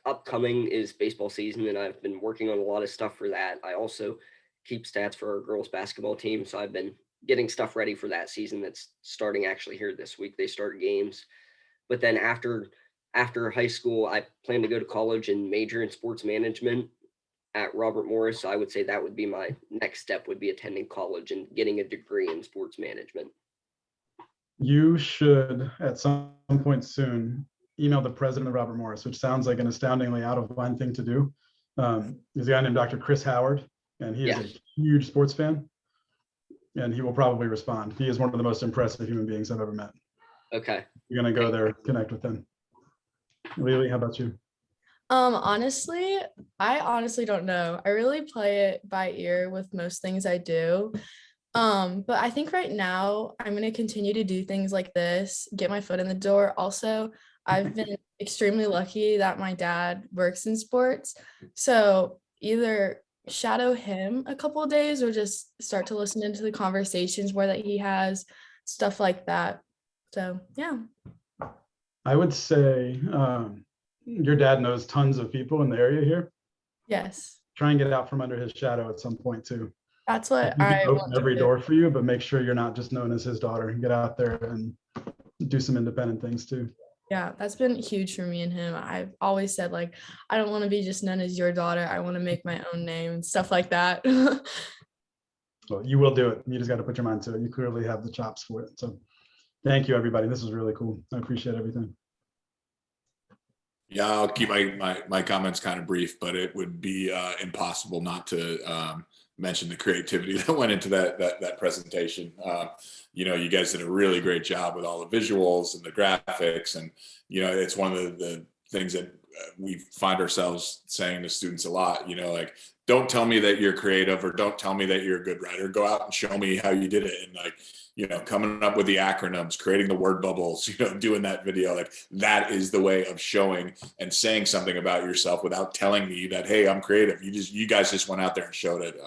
upcoming is baseball season, and I've been working on a lot of stuff for that. I also keep stats for our girls basketball team. So I've been getting stuff ready for that season that's starting actually here this week. They start games. But then after high school, I plan to go to college and major in sports management at Robert Morris. So I would say that would be my next step, would be attending college and getting a degree in sports management. You should, at some point soon, email the president of Robert Morris, which sounds like an astoundingly out of line thing to do. There's a guy named Dr. Chris Howard, and he is a huge sports fan, and he will probably respond. He is one of the most impressive human beings I've ever met. Okay. You're going to go there, connect with him. Lily, how about you? Honestly, I honestly don't know. I really play it by ear with most things I do. But I think right now I'm going to continue to do things like this, get my foot in the door. Also, I've been extremely lucky that my dad works in sports. So either shadow him a couple of days or just start to listen into the conversations where that he has, stuff like that. So, yeah. I would say your dad knows tons of people in the area here. Yes. Try and get out from under his shadow at some point too. That's what I I open want every to do. door for you, but make sure you're not just known as his daughter. Get out there and do some independent things too. Yeah, that's been huge for me and him. I've always said, like, I don't want to be just known as your daughter. I want to make my own name and stuff like that. Well, you will do it. You just got to put your mind to it. You clearly have the chops for it. So Thank you, everybody. This is really cool. I appreciate everything. Yeah, I'll keep my comments kind of brief, but it would be impossible not to mention the creativity that went into that presentation. You guys did a really great job with all the visuals and the graphics, and it's one of the things that we find ourselves saying to students a lot. Like, don't tell me that you're creative, or don't tell me that you're a good writer. Go out and show me how you did it. And coming up with the acronyms, creating the word bubbles, doing that video, like that is the way of showing and saying something about yourself without telling me that, hey, I'm creative. You guys just went out there and showed it.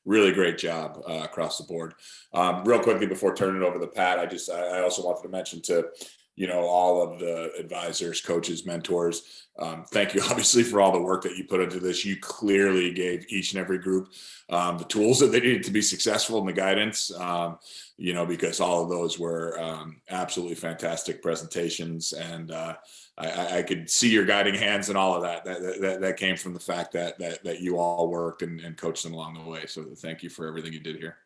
Really great job across the board. Real quickly before turning it over to Pat, I also wanted to mention to all of the advisors, coaches, mentors. Thank you, obviously, for all the work that you put into this. You clearly gave each and every group the tools that they needed to be successful and the guidance, because all of those were absolutely fantastic presentations. And I could see your guiding hands and all of that. That came from the fact that you all worked and coached them along the way. So thank you for everything you did here.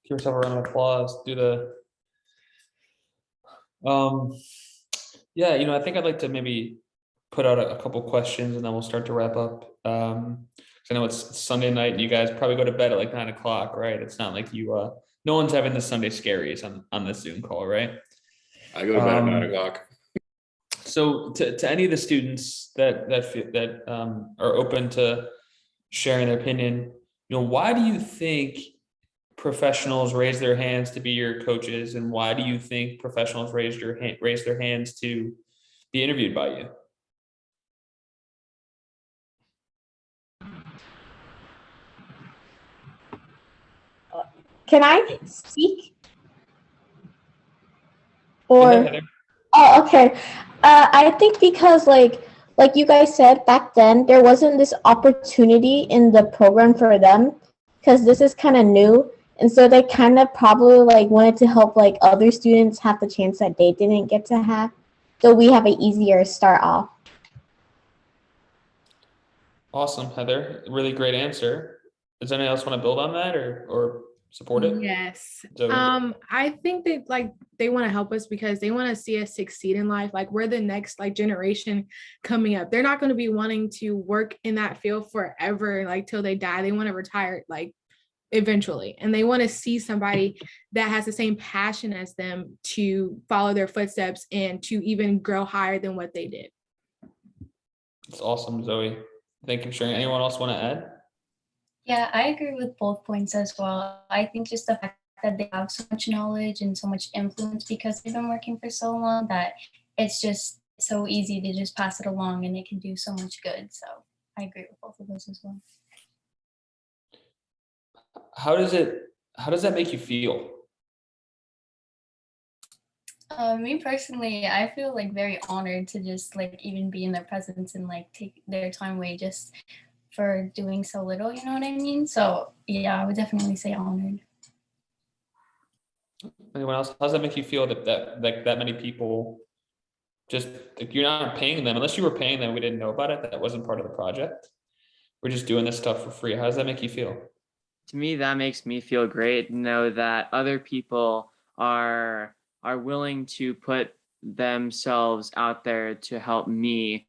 Give yourself a round of applause. Do the yeah, I think I'd like to maybe put out a couple questions and then we'll start to wrap up. I know it's Sunday night and you guys probably go to bed at like 9 o'clock, right? It's not like you no one's having the Sunday scaries on this Zoom call, right? I go to bed at 9 o'clock. So to any of the students that are open to sharing their opinion, why do you think professionals raise their hands to be your coaches, and why do you think professionals raise their hands to be interviewed by you? Can I speak? Go Or ahead, Heather. oh, okay. I think because like you guys said back then, there wasn't this opportunity in the program for them because this is kind of new, and so they kind of probably like wanted to help like other students have the chance that they didn't get to have, so we have an easier start off. Awesome, Heather. Really great answer. Does anyone else want to build on that or support it? Yes. Zoe? I think that they want to help us because they want to see us succeed in life. Like, we're the next generation coming up. They're not going to be wanting to work in that field forever, like till they die. They want to retire eventually, and they want to see somebody that has the same passion as them to follow their footsteps and to even grow higher than what they did. It's awesome, Zoe. Thank you for sharing. Anyone else want to add? Yeah, I agree with both points as well. I think just the fact that they have so much knowledge and so much influence because they've been working for so long that it's just so easy to just pass it along and it can do so much good. So I agree with both of those as well. How does that make you feel? Me personally, I feel very honored to just even be in their presence and take their time away just for doing so little, you know what I mean? So yeah, I would definitely say honored. Anyone else? How does that make you feel that many people just you're not paying them? Unless you were paying them, we didn't know about it. That wasn't part of the project. We're just doing this stuff for free. How does that make you feel? To me, that makes me feel great to know that other people are willing to put themselves out there to help me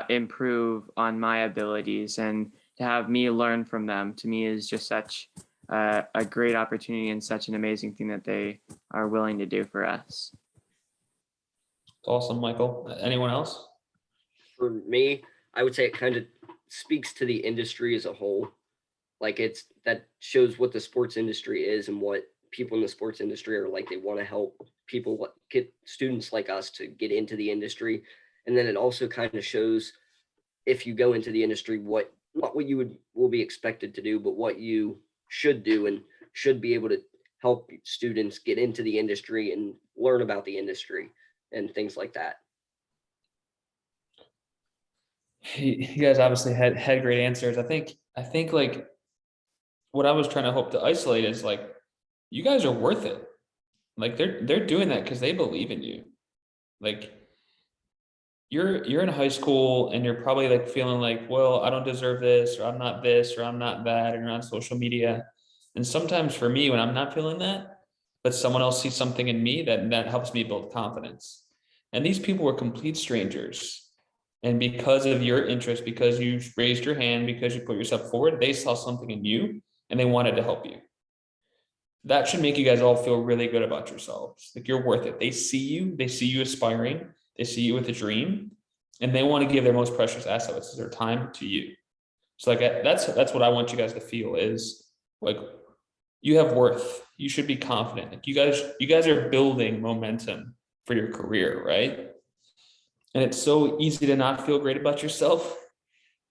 improve on my abilities, and to have me learn from them, to me, is just such a great opportunity and such an amazing thing that they are willing to do for us. Awesome, Michael. Anyone else? For me, I would say it kind of speaks to the industry as a whole. That shows what the sports industry is and what people in the sports industry are like. They want to help people, get students like us to get into the industry. And then it also kind of shows, if you go into the industry, not what you will be expected to do, but what you should do and should be able to help students get into the industry and learn about the industry and things like that. You guys obviously had great answers. I think what I was trying to hope to isolate is you guys are worth it. They're doing that because they believe in you. You're in high school and you're probably feeling well, I don't deserve this, or I'm not this, or I'm not that, and you're on social media. And sometimes for me, when I'm not feeling that, but someone else sees something in me that helps me build confidence. And these people were complete strangers. And because of your interest, because you raised your hand, because you put yourself forward, they saw something in you and they wanted to help you. That should make you guys all feel really good about yourselves. Like you're worth it. They see you aspiring, they see you with a dream, and they want to give their most precious asset, which is their time, to you. So like that's what I want you guys to feel is like you have worth. You should be confident. Like you guys are building momentum for your career, right? And it's so easy to not feel great about yourself.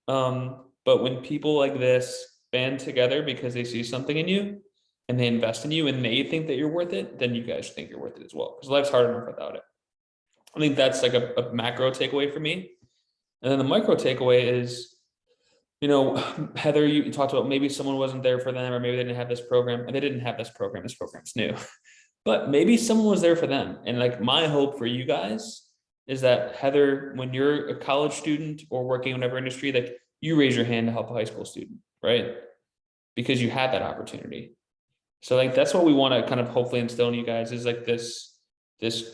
But when people like this band together because they see something in you and they invest in you and they think that you're worth it, then you guys think you're worth it as well. Because life's hard enough without it. I think that's like a macro takeaway for me. And then the micro takeaway is, you know, Heather, you talked about maybe someone wasn't there for them, or maybe they didn't have this program, and they didn't have this program. This program's new, but maybe someone was there for them. And like my hope for you guys is that Heather, when you're a college student or working in whatever industry, like you raise your hand to help a high school student, right? Because you had that opportunity. So like that's what we want to kind of hopefully instill in you guys is like this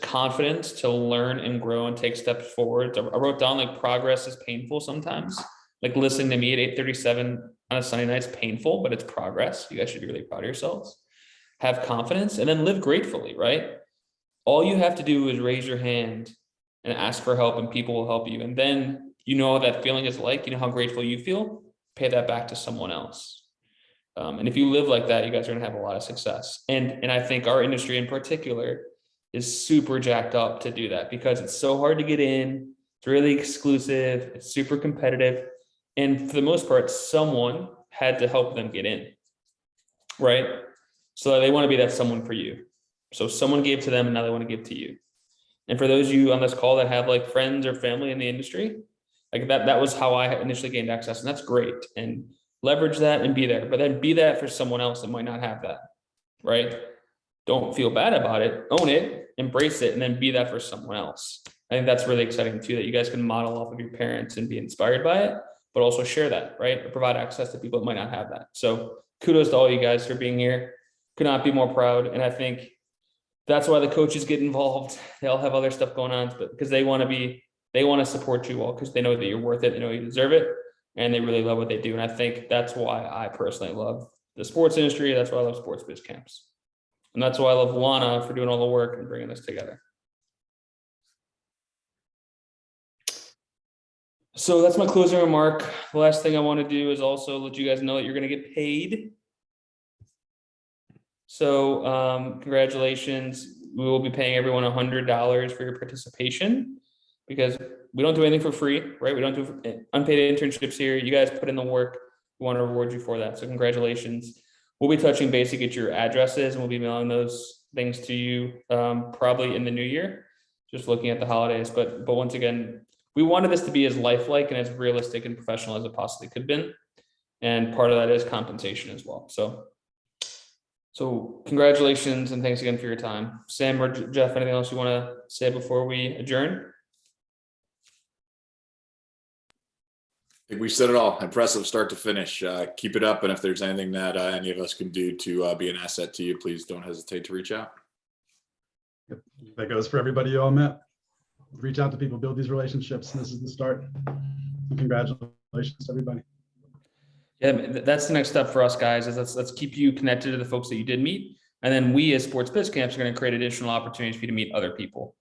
confidence to learn and grow and take steps forward. I wrote down like progress is painful sometimes. Like listening to me at 8:37 on a Sunday night is painful, but it's progress. You guys should be really proud of yourselves. Have confidence and then live gratefully, right? All you have to do is raise your hand and ask for help and people will help you. And then you know what that feeling is like, you know how grateful you feel, pay that back to someone else. And if you live like that, you guys are gonna have a lot of success. And I think our industry in particular is super jacked up to do that because it's so hard to get in. It's really exclusive. It's super competitive. And for the most part, someone had to help them get in, right? So they want to be that someone for you. So someone gave to them and now they want to give to you. And for those of you on this call that have like friends or family in the industry, like that was how I initially gained access. And that's great. And leverage that and be there, but then be that for someone else that might not have that, right? Don't feel bad about it, own it, embrace it, and then be that for someone else. I think that's really exciting too, that you guys can model off of your parents and be inspired by it, but also share that, right? Or provide access to people that might not have that. So kudos to all you guys for being here. Could not be more proud. And I think that's why the coaches get involved. They all have other stuff going on, but because they want to support you all because they know that you're worth it, they know you deserve it, and they really love what they do. And I think that's why I personally love the sports industry. That's why I love sports biz camps. And that's why I love Lana for doing all the work and bringing this together. So that's my closing remark. The last thing I want to do is also let you guys know that you're going to get paid. So congratulations. We will be paying everyone $100 for your participation because we don't do anything for free, right? We don't do unpaid internships here. You guys put in the work. We want to reward you for that. So congratulations. We'll be touching base to get your addresses and we'll be mailing those things to you probably in the new year, just looking at the holidays. But once again, we wanted this to be as lifelike and as realistic and professional as it possibly could have been. And part of that is compensation as well. So congratulations and thanks again for your time. Sam or Jeff, anything else you want to say before we adjourn? I think we said it all. Impressive start to finish. Keep it up. And if there's anything that any of us can do to be an asset to you, please don't hesitate to reach out. Yep. That goes for everybody you all met. Reach out to people, build these relationships. This is the start. And congratulations, everybody. Yeah, that's the next step for us, guys, is let's keep you connected to the folks that you did meet. And then we as Sports Biz Camps are going to create additional opportunities for you to meet other people.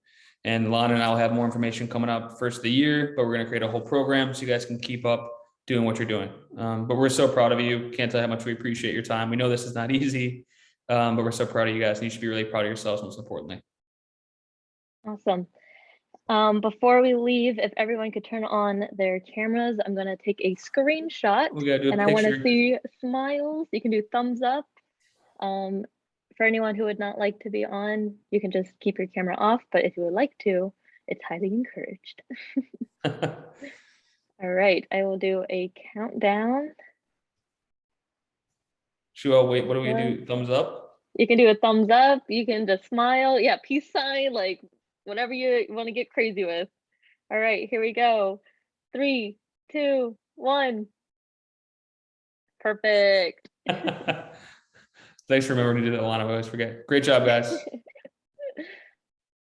And Lana and I will have more information coming up first of the year, but we're going to create a whole program so you guys can keep up doing what you're doing. But we're so proud of you. Can't tell you how much we appreciate your time. We know this is not easy, but we're so proud of you guys. And you should be really proud of yourselves, most importantly. Awesome. Before we leave, if everyone could turn on their cameras, I'm going to take a screenshot and I want to see smiles. You can do thumbs up. For anyone who would not like to be on, you can just keep your camera off. But if you would like to, it's highly encouraged. All right, I will do a countdown. Sure, wait, what do we do? Thumbs up? You can do a thumbs up. You can just smile. Yeah, peace sign, like whatever you want to get crazy with. All right, here we go. 3, 2, 1. Perfect. Thanks for remembering to do that, Alana. I always forget. Great job, guys.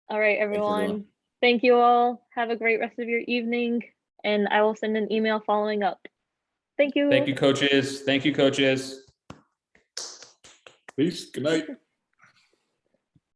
All right, everyone. Thank you all. Have a great rest of your evening, and I will send an email following up. Thank you. Thank you, coaches. Thank you, coaches. Peace. Good night.